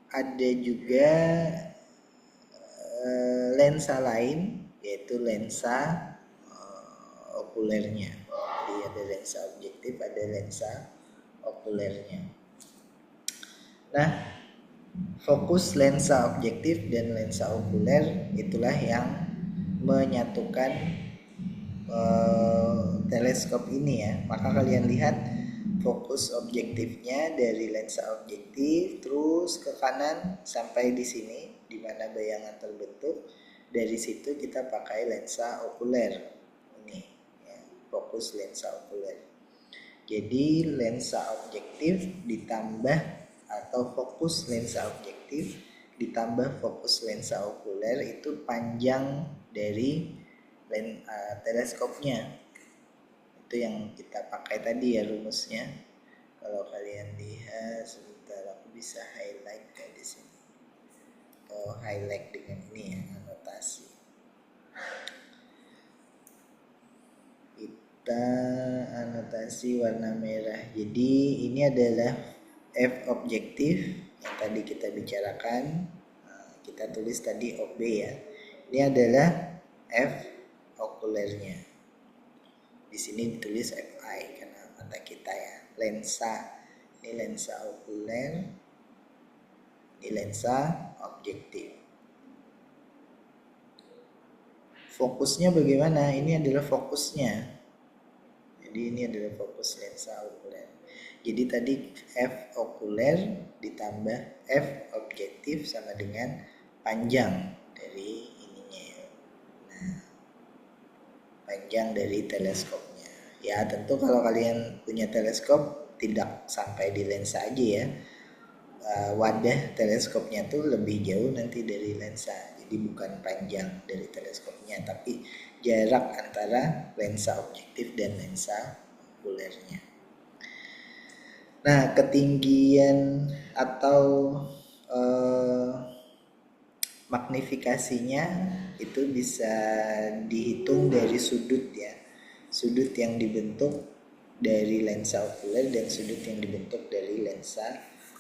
ada juga lensa lain, yaitu lensa okulernya. Jadi ada lensa objektif, ada lensa okulernya. Nah, fokus lensa objektif dan lensa okuler itulah yang menyatukan teleskop ini ya. Maka kalian lihat fokus objektifnya dari lensa objektif terus ke kanan sampai di sini di mana bayangan terbentuk. Dari situ kita pakai lensa okuler ini ya, fokus lensa okuler. Jadi lensa objektif ditambah atau fokus lensa objektif ditambah fokus lensa okuler itu panjang dari teleskopnya. Itu yang kita pakai tadi ya rumusnya. Kalau kalian lihat sebentar, aku bisa highlight kayak di sini. Atau highlight dengan ini ya, anotasi. Kita anotasi warna merah. Jadi ini adalah F objektif yang tadi kita bicarakan. Kita tulis tadi OB ya. Ini adalah F okulernya. Di sini ditulis FI karena mata kita ya. Lensa, ini lensa okuler, ini lensa objektif. Fokusnya bagaimana? Ini adalah fokusnya. Jadi ini adalah fokus lensa okuler. Jadi tadi F okuler ditambah F objektif sama dengan panjang dari ininya ya. Nah, panjang dari teleskopnya. Ya tentu kalau kalian punya teleskop tidak sampai di lensa aja ya. Wadah teleskopnya tuh lebih jauh nanti dari lensa. Jadi bukan panjang dari teleskopnya, tapi jarak antara lensa objektif dan lensa okulernya. Nah, ketinggian atau magnifikasinya itu bisa dihitung dari sudut ya. Sudut yang dibentuk dari lensa okuler dan sudut yang dibentuk dari lensa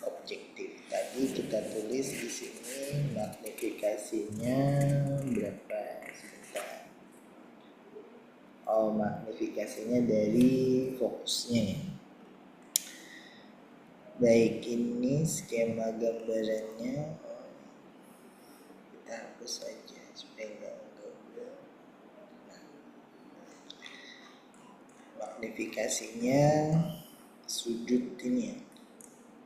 objektif. Tadi kita tulis di sini magnifikasi magnifikasinya berapa? Sebentar. Oh, magnifikasinya dari fokusnya ya. Baik, ini skema gambarannya. Kita hapus saja supaya nggak mengganggu. Nah, magnifikasinya sudut ini ya,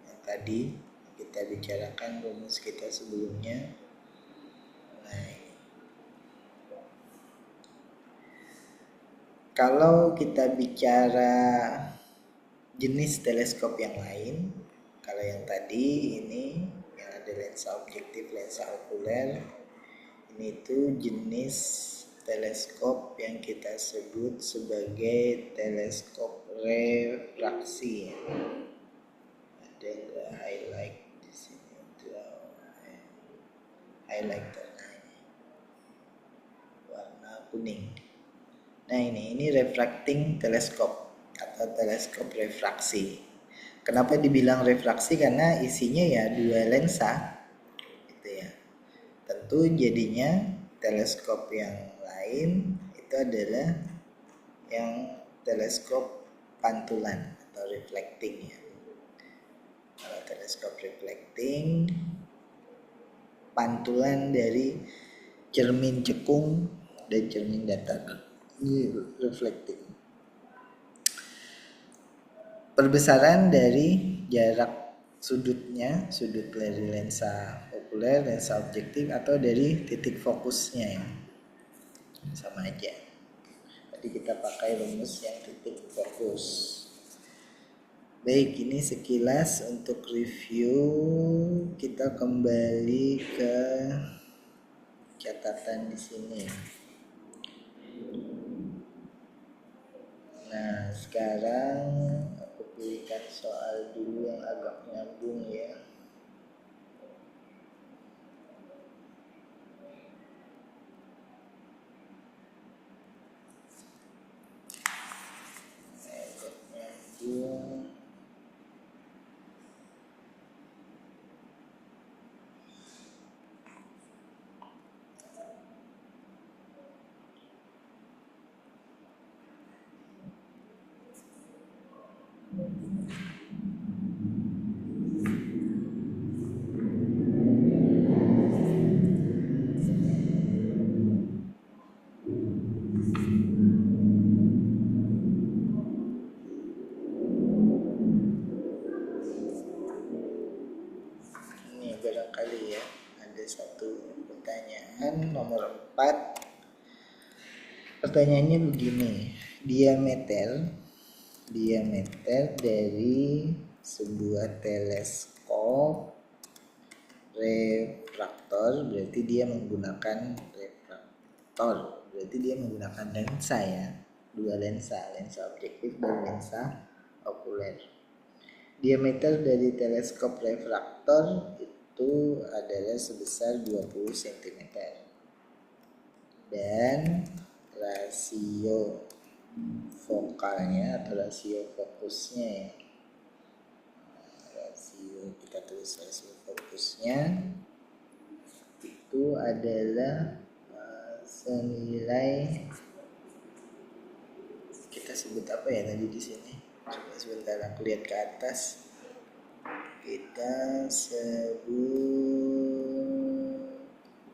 yang tadi kita bicarakan rumus kita sebelumnya. Nah, kalau kita bicara jenis teleskop yang lain, kalau yang tadi ini yang ada lensa objektif, lensa okuler, ini itu jenis teleskop yang kita sebut sebagai teleskop refraksi. Ada nggak highlight di sini itu highlighter warna kuning. Nah, ini refracting teleskop atau teleskop refraksi. Kenapa dibilang refraksi? Karena isinya ya dua lensa gitu ya. Tentu jadinya teleskop yang lain itu adalah yang teleskop pantulan atau reflecting ya. Kalau teleskop reflecting pantulan dari cermin cekung dan cermin datar. Ini reflecting. Perbesaran dari jarak sudutnya, sudut dari lensa okuler, lensa objektif, atau dari titik fokusnya ya. Sama aja. Tadi kita pakai rumus yang titik fokus. Baik, ini sekilas untuk review. Kita kembali ke catatan di sini. Nah, sekarang aku pilihkan soal dulu yang agak nyambung ya. Agak nyambung. Ini barangkali ya ada satu pertanyaan nomor 4. Pertanyaannya begini, diameter dari sebuah teleskop refraktor, berarti dia menggunakan refraktor, berarti dia menggunakan lensa ya, dua lensa objektif dan lensa okuler. Diameter dari teleskop refraktor itu adalah sebesar 20 cm dan rasio fokalnya atau rasio fokusnya ya, kita tulis rasio fokusnya itu adalah senilai, kita sebut apa ya tadi di sini, coba sebentar aku lihat ke atas, kita sebut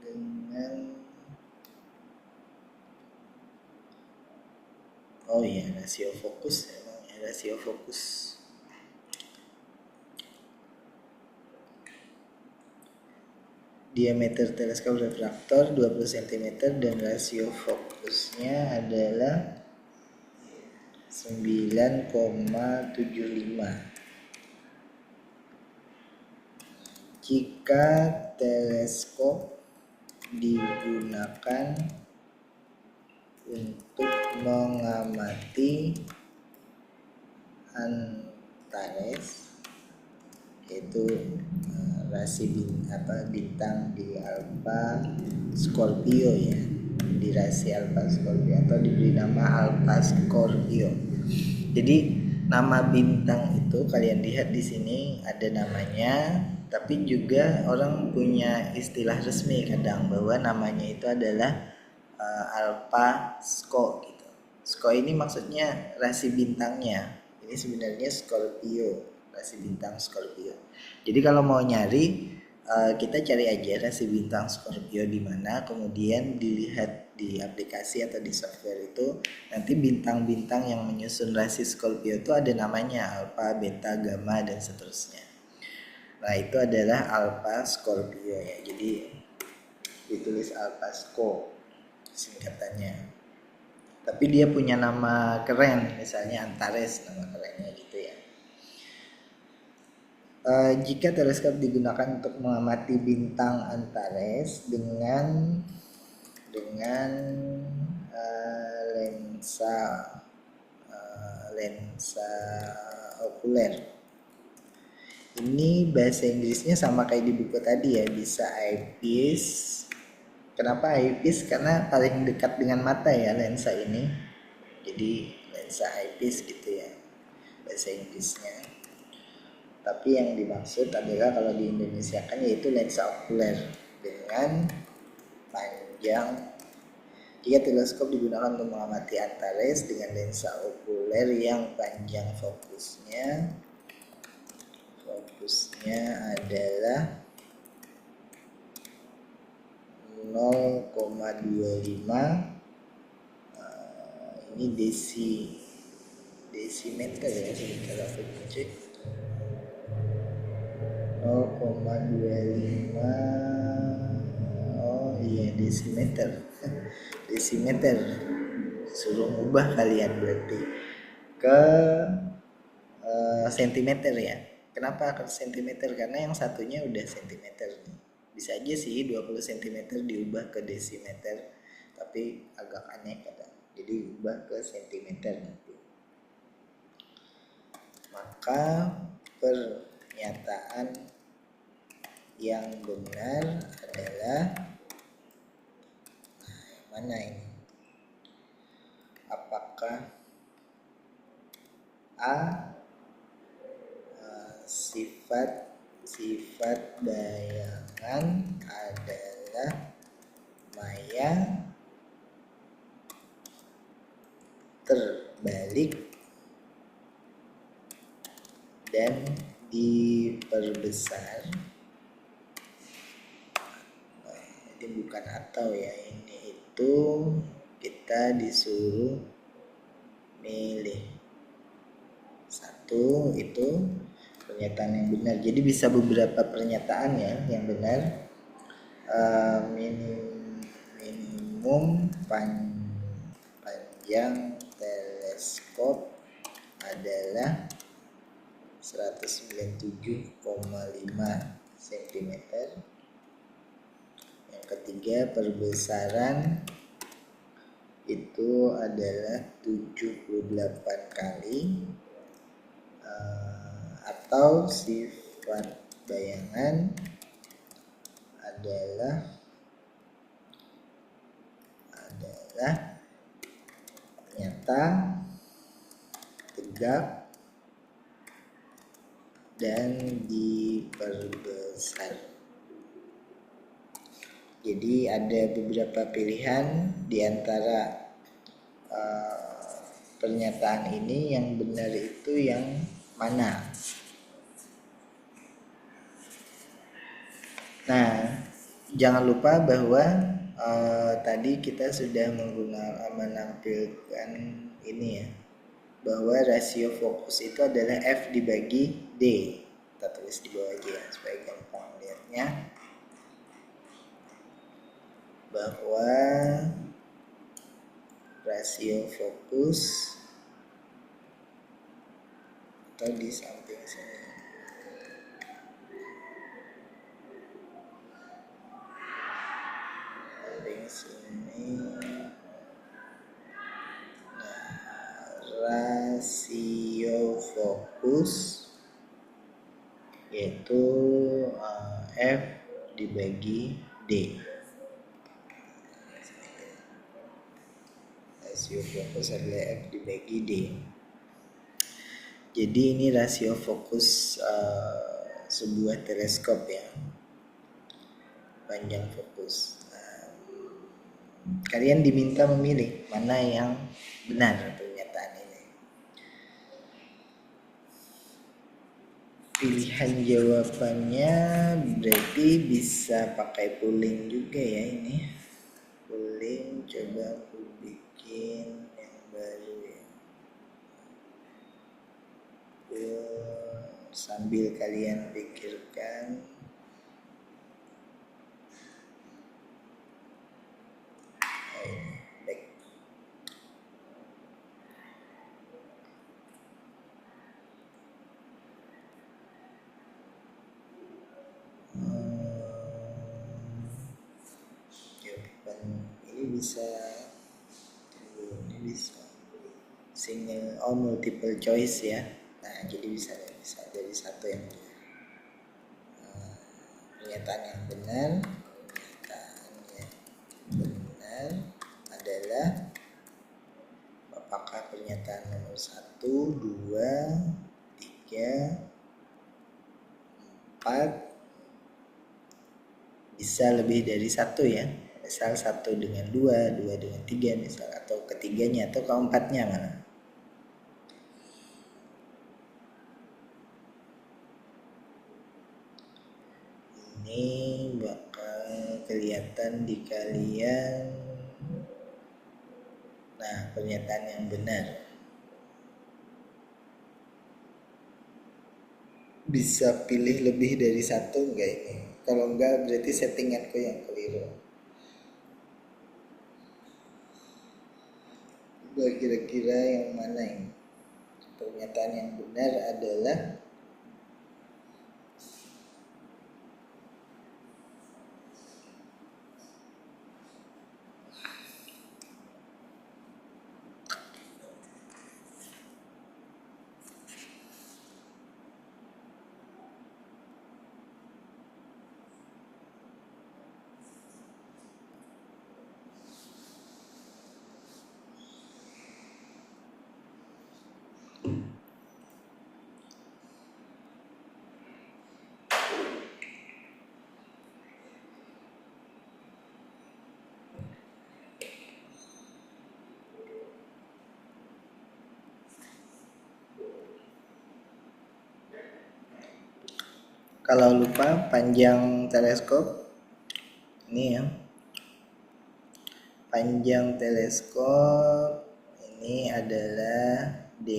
dengan rasio fokus, emang ya, rasio fokus. Diameter teleskop refraktor 20 cm dan rasio fokusnya adalah 9,75. Jika teleskop digunakan untuk mengamati Antares, yaitu rasi bintang di Alpha Scorpio ya, di rasi Alpha Scorpio atau diberi nama Alpha Scorpio. Jadi nama bintang itu kalian lihat di sini ada namanya, tapi juga orang punya istilah resmi kadang bahwa namanya itu adalah Alpha Sco gitu. Sco ini maksudnya rasi bintangnya. Ini sebenarnya Scorpio, rasi bintang Scorpio. Jadi kalau mau nyari kita cari aja rasi bintang Scorpio di mana, kemudian dilihat di aplikasi atau di software itu nanti bintang-bintang yang menyusun rasi Scorpio itu ada namanya Alpha, Beta, Gamma dan seterusnya. Nah itu adalah Alpha Scorpio ya. Jadi ditulis Alpha Sco singkatannya. Tapi dia punya nama keren, misalnya Antares, nama kerennya gitu ya. Jika teleskop digunakan untuk mengamati bintang Antares dengan lensa lensa okuler. Ini bahasa Inggrisnya sama kayak di buku tadi ya, bisa eyepiece. Kenapa eyepiece? Karena paling dekat dengan mata ya lensa ini. Jadi lensa eyepiece gitu ya bahasa Inggrisnya. Tapi yang dimaksud adalah kalau di Indonesia kan yaitu lensa okuler dengan panjang. Jika teleskop digunakan untuk mengamati Antares dengan lensa okuler yang panjang fokusnya adalah 0,25 ini desimeter ya, sebentar aku cek. 0,25 oh iya desimeter desimeter, suruh ubah kalian berarti ke sentimeter ya. Kenapa ke sentimeter? Karena yang satunya udah sentimeter. Bisa aja sih 20 cm diubah ke desimeter, tapi agak aneh kadang. Jadi ubah ke sentimeter nanti. Maka pernyataan yang benar adalah mana ini? Apakah A sifat bayangan adalah maya terbalik dan diperbesar. Ini bukan atau ya, ini itu kita disuruh milih satu, itu pernyataan yang benar. Jadi bisa beberapa pernyataan ya yang benar. Minimum panjang teleskop adalah 197,5 cm. Yang ketiga, perbesaran itu adalah 78 kali. Atau sifat bayangan adalah nyata, tegak, dan diperbesar. Jadi ada beberapa pilihan di antara pernyataan ini, yang benar itu yang mana. Nah, jangan lupa bahwa tadi kita sudah menampilkan ini ya, bahwa rasio fokus itu adalah F dibagi D. Kita tulis di bawah aja ya, supaya gampang lihatnya. Bahwa rasio fokus atau di samping sini, rasio fokus yaitu F dibagi D. Rasio fokus adalah F dibagi D. Jadi ini rasio fokus sebuah teleskop ya, panjang fokus. Kalian diminta memilih mana yang benar pernyataan ini. Pilihan jawabannya berarti bisa pakai polling juga ya ini. Polling, coba aku bikin yang baru ya. Sambil kalian pikirkan. Baik. Jawaban ini bisa single multiple choice ya. Nah, jadi bisa dari satu yang pernyataan yang benar adalah apakah pernyataan nomor 1, 2, 3, 4 bisa lebih dari satu ya. Misal 1 dengan 2, 2 dengan 3 misal, atau ketiganya atau keempatnya mana. Ini bakal kelihatan di kalian. Nah, pernyataan yang benar. Bisa pilih lebih dari satu enggak ini? Kalau enggak berarti settinganku yang keliru. Kira-kira yang mana ini? Pernyataan yang benar adalah kalau lupa panjang teleskop ini ya. Panjang teleskop ini adalah D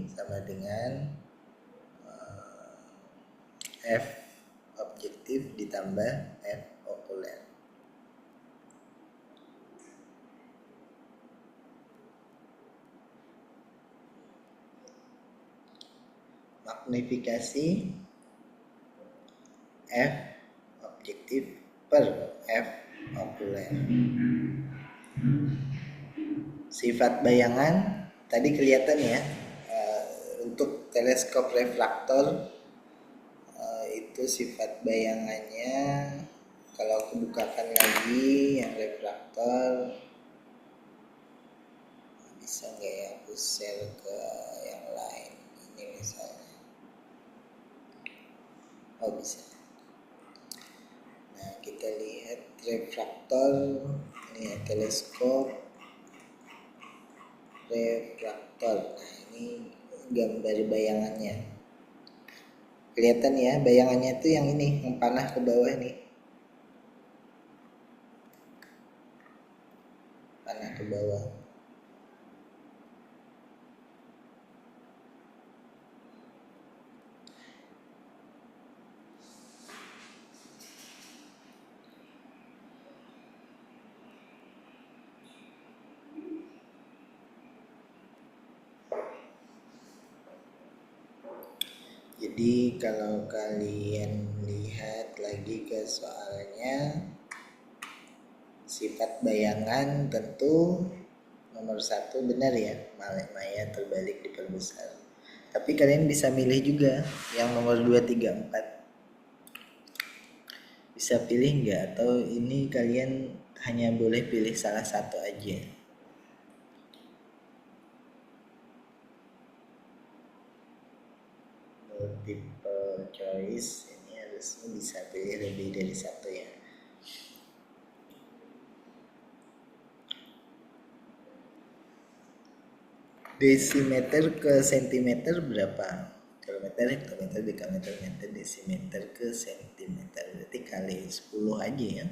sama dengan F objektif ditambah F okuler. Magnifikasi F objektif per F okuler. Sifat bayangan tadi kelihatan ya, untuk teleskop refraktor itu sifat bayangannya, kalau aku bukakan lagi yang refraktor, bisa nggak ya aku share ke yang lain ini misalnya. Oh bisa. Nah kita lihat refraktor ini ya, teleskop refraktor. Nah ini gambar bayangannya, kelihatan ya bayangannya itu yang ini, yang panah ke bawah nih, panah ke bawah. Jadi kalau kalian lihat lagi ke soalnya, sifat bayangan tentu nomor 1 benar ya, maya terbalik diperbesar. Tapi kalian bisa milih juga yang nomor 2, 3, 4. Bisa pilih nggak? Atau ini kalian hanya boleh pilih salah satu aja? multiple choice, ini harusnya bisa pilih lebih dari satu ya. Desimeter ke sentimeter berapa? Kilometer, hektometer, dekameter, meter, desimeter ke sentimeter. Berarti kali 10 aja ya.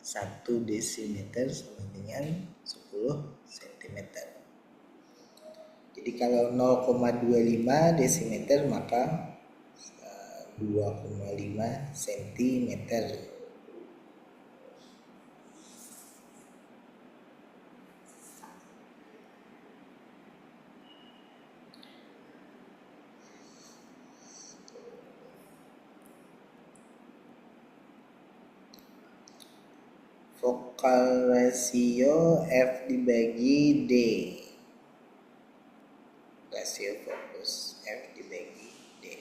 1 desimeter sama dengan 10 cm. Jadi kalau 0,25 desimeter maka 2,5 cm. Focal ratio F dibagi D. Rasio fokus F dibagi D.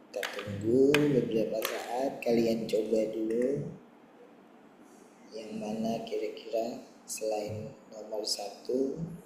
Kita tunggu beberapa saat, kalian coba dulu yang mana kira-kira selain nomor 1.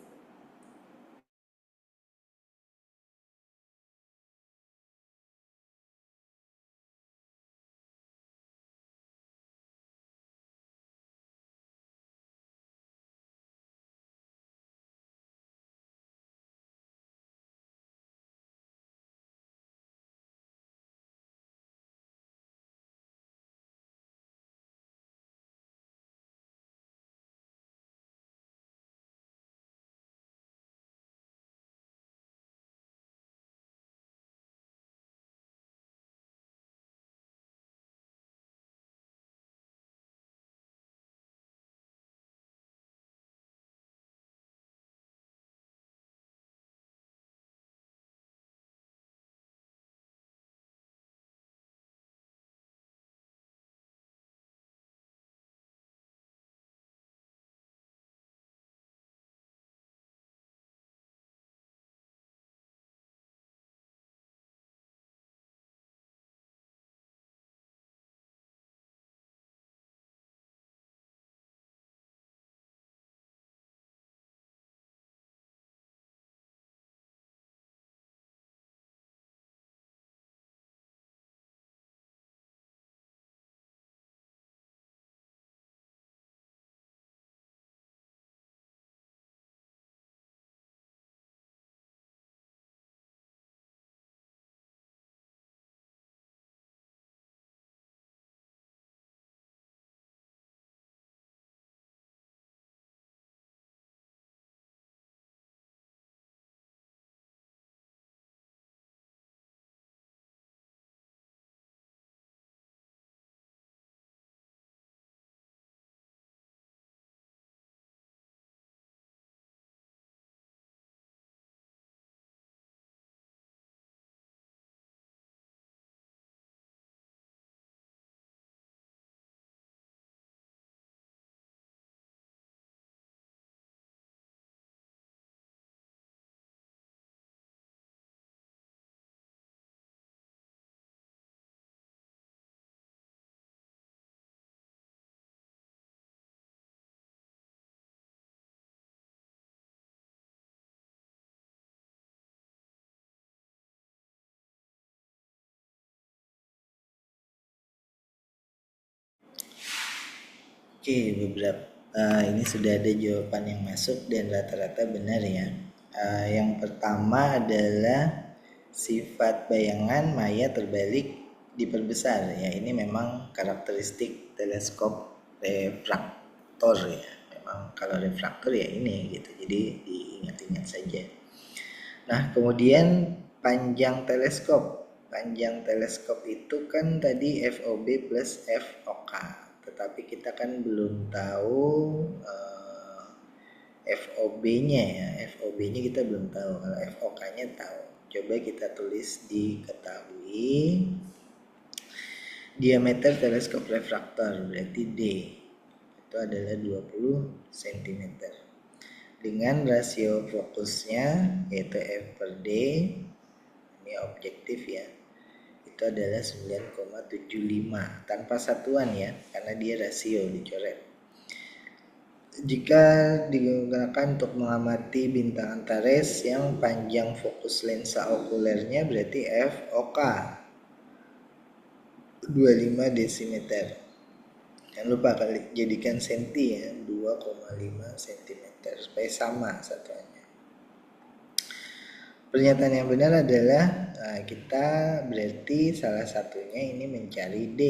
Oke, ini sudah ada jawaban yang masuk dan rata-rata benar ya. Yang pertama adalah sifat bayangan maya terbalik diperbesar ya. Ini memang karakteristik teleskop refraktor ya. Memang kalau refraktor ya ini gitu. Jadi diingat-ingat saja. Nah, kemudian panjang teleskop. Panjang teleskop itu kan tadi FOB plus FOK. Tetapi kita kan belum tahu FOB-nya ya. FOB-nya kita belum tahu. Kalau FOK-nya tahu. Coba kita tulis diketahui. Diameter teleskop refraktor berarti D. Itu adalah 20 cm. Dengan rasio fokusnya yaitu F per D, ini objektif ya, itu adalah 9,75 tanpa satuan ya, karena dia rasio dicoret. Jika digunakan untuk mengamati bintang Antares yang panjang fokus lensa okulernya berarti FOK 25 desimeter. Jangan lupa jadikan senti ya, 2,5 cm supaya sama satuannya. Pernyataan yang benar adalah kita berarti salah satunya ini mencari D,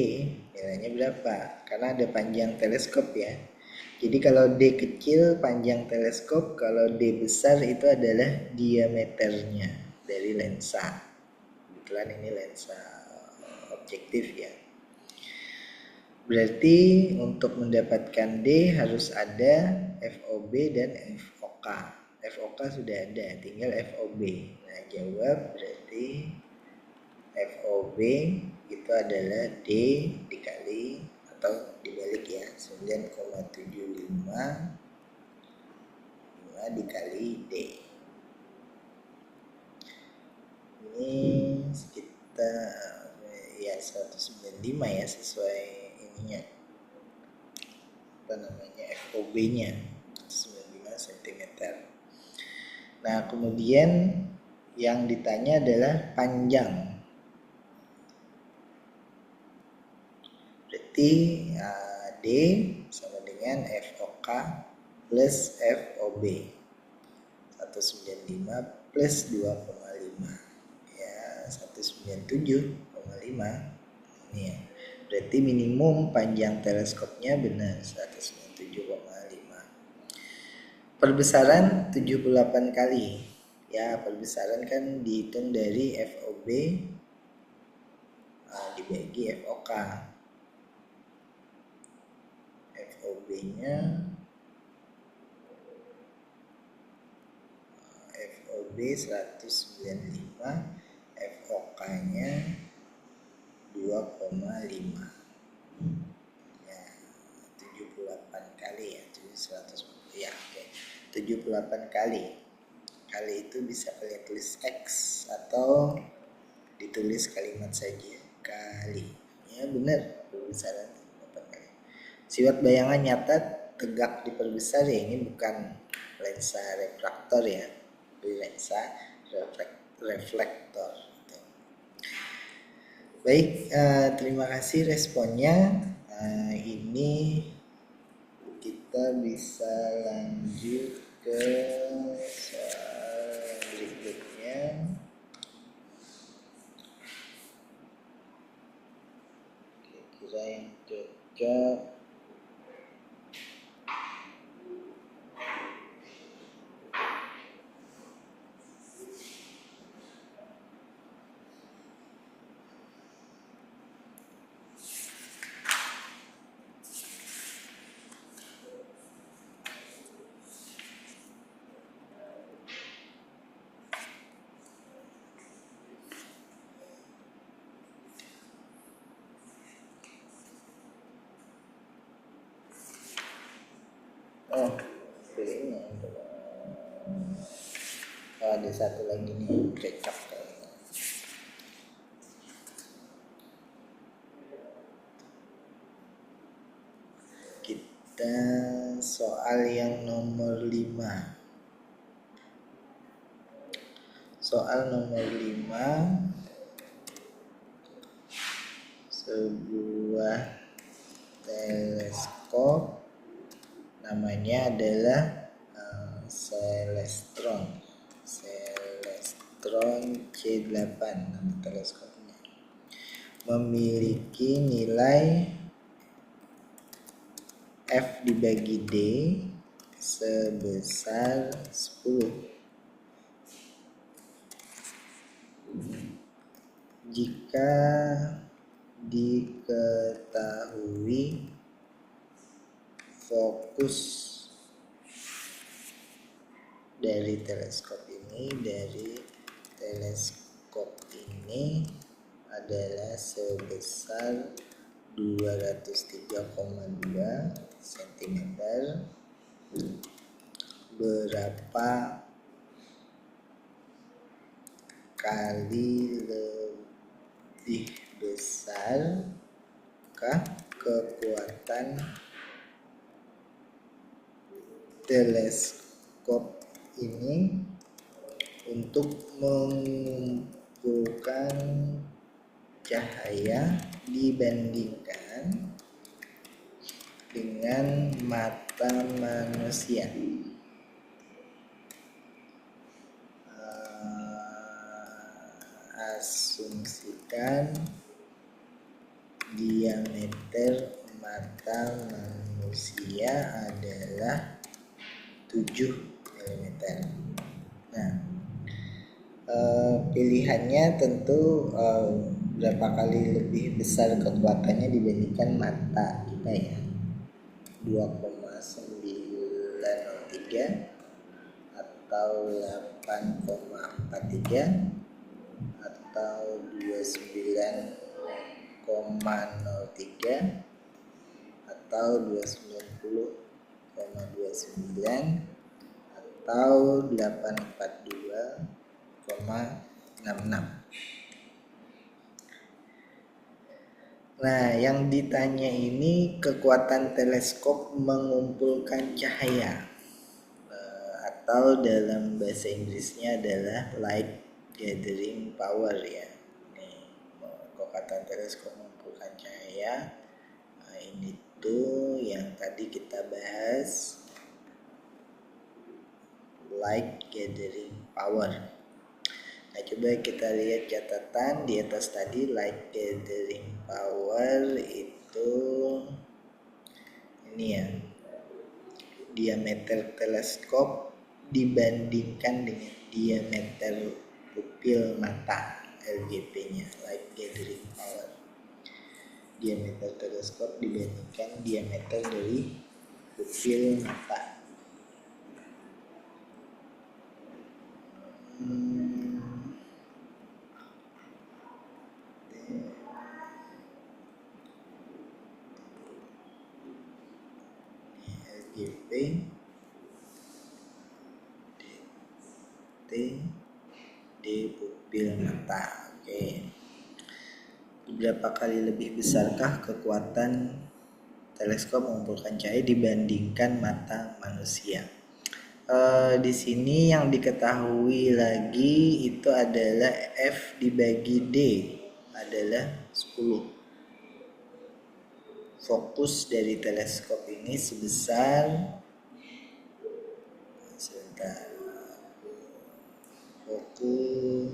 nilainya berapa? Karena ada panjang teleskop ya. Jadi kalau D kecil panjang teleskop, kalau D besar itu adalah diameternya dari lensa. Kebetulan ini lensa objektif ya. Berarti untuk mendapatkan D harus ada FOB dan FOK. FOK sudah ada, tinggal FOB. Nah, jawab berarti FOB itu adalah D dikali atau dibalik ya, 9,75 dikali D. Ini sekitar ya 195 ya, sesuai ininya apa namanya FOB-nya 95 cm. Nah, kemudian yang ditanya adalah panjang. Berarti D sama dengan FOK plus FOB 195 plus 2,5 ya 197,5 ini ya. Berarti minimum panjang teleskopnya benar 197,5. Perbesaran 78 kali. Ya, perbesaran kan dihitung dari FOB dibagi FOK. FOB-nya FOB 195, FOK-nya 2,5. Ya, 78 kali ya, 100 ya, oke. 78 kali. Kali itu bisa kalian tulis X atau ditulis kalimat saja kali. Ya benar, perbesaran 8 kali. Sifat bayangan nyata tegak diperbesar ya, ini bukan lensa refraktor ya, lensa reflektor. Baik, terima kasih responnya. Ini kita bisa lanjut ke soal berikutnya. Kira-kira yang cocok. Oh, pilihnya ada satu lagi nih, cocok kayaknya. Kita soal yang nomor 5. Soal nomor 5, sebuah teleskop namanya adalah Celestron C8 nama teleskopnya, memiliki nilai F dibagi D sebesar 10. Jika diketahui fokus dari teleskop ini adalah sebesar 203,2 cm, berapa kali lebih besarkah kekuatan teleskop ini untuk mengumpulkan cahaya dibandingkan dengan mata manusia? Asumsikan diameter mata manusia adalah 7 mm. Nah, pilihannya tentu berapa kali lebih besar kekuatannya dibandingkan mata kita ya. 2,903 atau 8,43 atau 29,03 atau 290,29 atau 842,66. Nah, yang ditanya ini kekuatan teleskop mengumpulkan cahaya, atau dalam bahasa Inggrisnya adalah light gathering power ya. Nih, kekuatan teleskop mengumpulkan cahaya. Nah, ini tuh yang tadi kita bahas, light gathering power. Nah, coba kita lihat catatan di atas tadi. Light gathering power itu ini ya, diameter teleskop dibandingkan dengan diameter pupil mata, LGP-nya, light gathering power. Diameter teleskop dibandingkan diameter dari pupil mata. LGP D pupil mata. Oke. Berapa kali lebih besarkah kekuatan teleskop mengumpulkan cahaya dibandingkan mata manusia? Di sini yang diketahui lagi itu adalah F dibagi D adalah 10. Fokus dari teleskop ini sebesar, fokus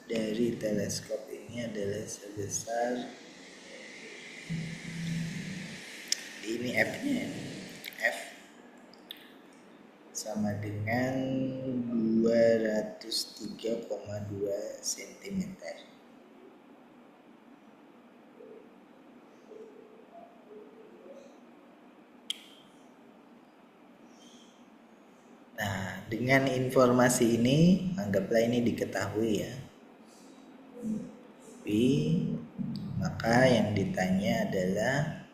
dari teleskop ini adalah sebesar, ini F-nya, F sama dengan 203,2 cm. Nah, dengan informasi ini anggaplah ini diketahui ya. Maka yang ditanya adalah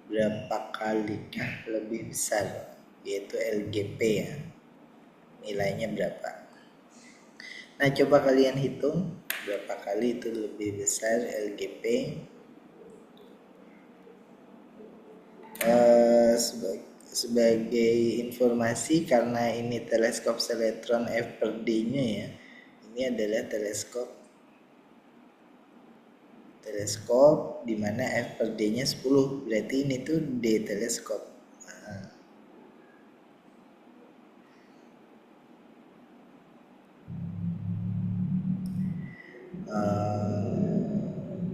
berapa kalikah lebih besar, yaitu LGP ya. Nilainya berapa? Nah, coba kalian hitung berapa kali itu lebih besar LGP. Sebagai informasi, karena ini teleskop seletron F per D-nya ya, ini adalah teleskop di mana F per D-nya 10, berarti ini tuh D teleskop.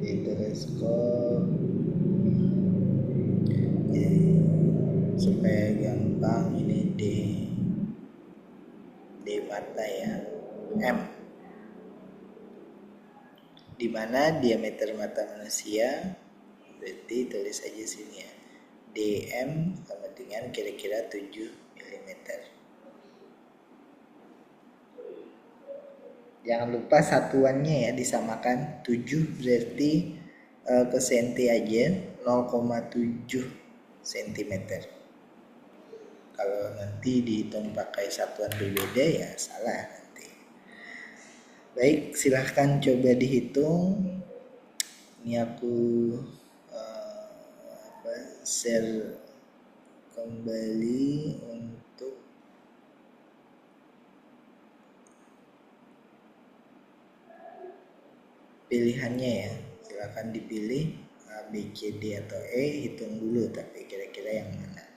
D teleskop ya, supaya gampang ini D mata ya, M, dimana diameter mata manusia, berarti tulis aja sini ya, DM sama dengan kira-kira 7 mm. Jangan lupa satuannya ya disamakan, 7 berarti ke senti aja 0,7 cm. Kalau nanti dihitung pakai satuan berbeda ya salah nanti. Baik, silahkan coba dihitung. Ini aku share kembali untuk pilihannya ya. Silahkan dipilih A, B, C, D atau E. Hitung dulu tapi kira-kira yang mana.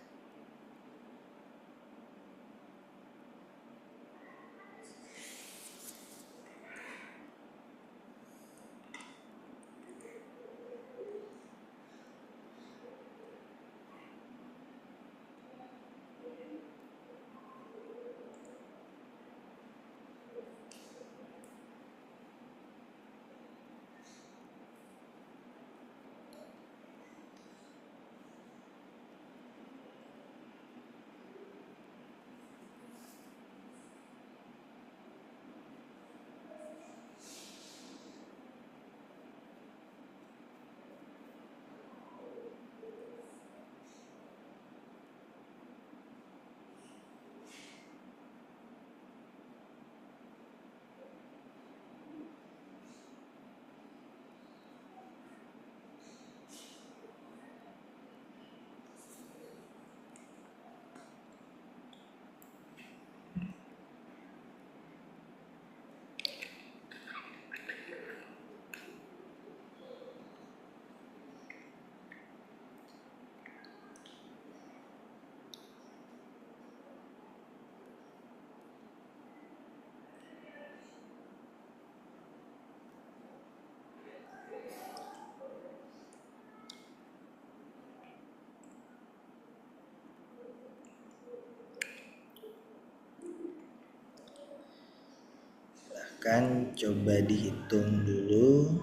Silahkan coba dihitung dulu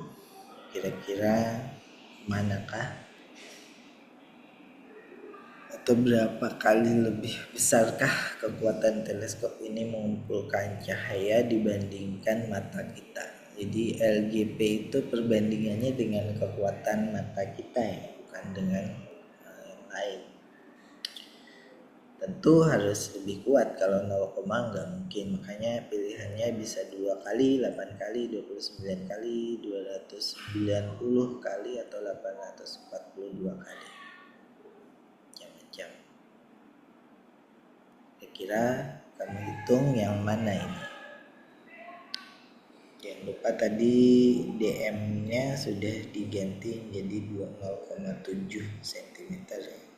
kira-kira manakah atau berapa kali lebih besarkah kekuatan teleskop ini mengumpulkan cahaya dibandingkan mata kita. Jadi LGP itu perbandingannya dengan kekuatan mata kita ya, bukan dengan yang lain. Tentu harus lebih kuat, kalau 0, nggak mungkin. Makanya pilihannya bisa 2 kali, 8 kali, 29 kali, 290 kali, atau 842 kali. Macam-macam. Kira-kira kamu hitung yang mana ini? Jangan lupa tadi DM-nya sudah diganti menjadi 0,7 cm ya.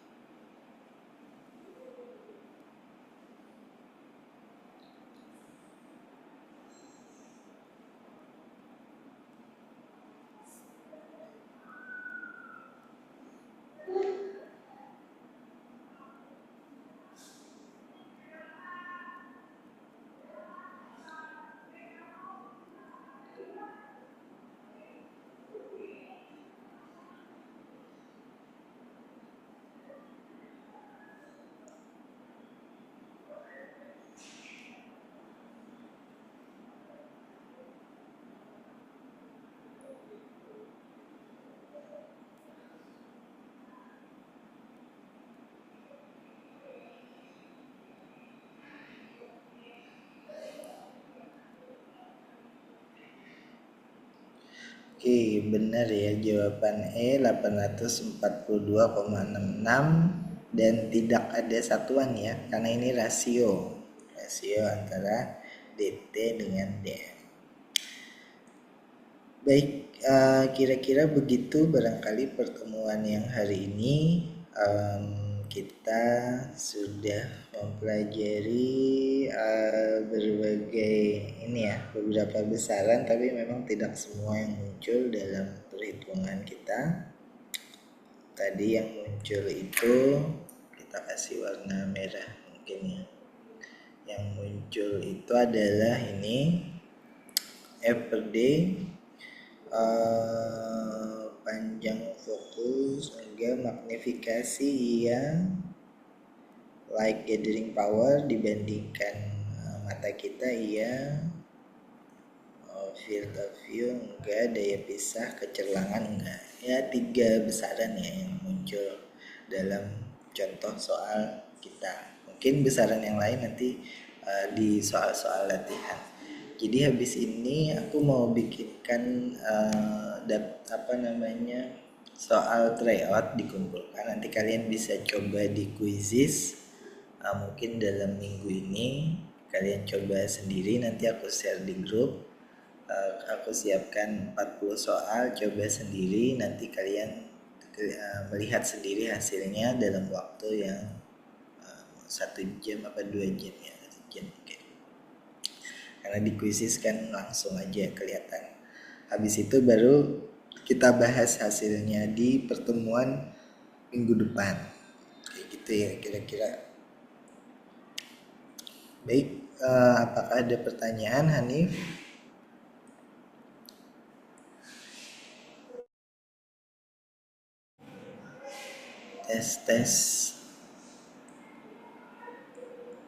Oke, benar ya, jawaban E 842,66, dan tidak ada satuan ya, karena ini rasio antara DT dengan DM. Baik, kira-kira begitu barangkali pertemuan yang hari ini. Kita sudah mempelajari berbagai beberapa besaran, tapi memang tidak semua yang muncul dalam perhitungan kita. Tadi yang muncul itu kita kasih warna merah mungkin ya. Yang muncul itu adalah ini F per D, panjang fokus, hingga magnifikasi yang light gathering power dibandingkan mata kita iya, field of view enggak, daya pisah, kecerlangan enggak. Ya 3 besaran ya yang muncul dalam contoh soal kita. Mungkin besaran yang lain nanti di soal-soal latihan. Jadi habis ini aku mau bikinkan soal tryout dikumpulkan. Nanti kalian bisa coba di Quizizz. Mungkin dalam minggu ini kalian coba sendiri. Nanti aku share di grup. Aku siapkan 40 soal, coba sendiri. Nanti kalian melihat sendiri hasilnya dalam waktu yang 1 jam apa 2 jam ya, 1 jam mungkin. Karena di Quizizz kan langsung aja kelihatan. Habis itu baru kita bahas hasilnya di pertemuan minggu depan. Kayak gitu ya kira-kira. Baik, apakah ada pertanyaan, Hanif? Tes.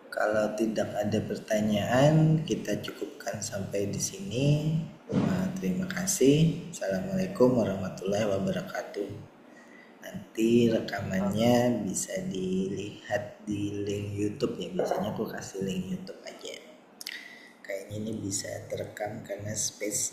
Kalau tidak ada pertanyaan, kita cukupkan sampai di sini. Terima kasih. Assalamualaikum warahmatullahi wabarakatuh. Nanti rekamannya bisa dilihat di link YouTube ya. Biasanya aku kasih link YouTube aja. Kayaknya ini bisa terekam karena space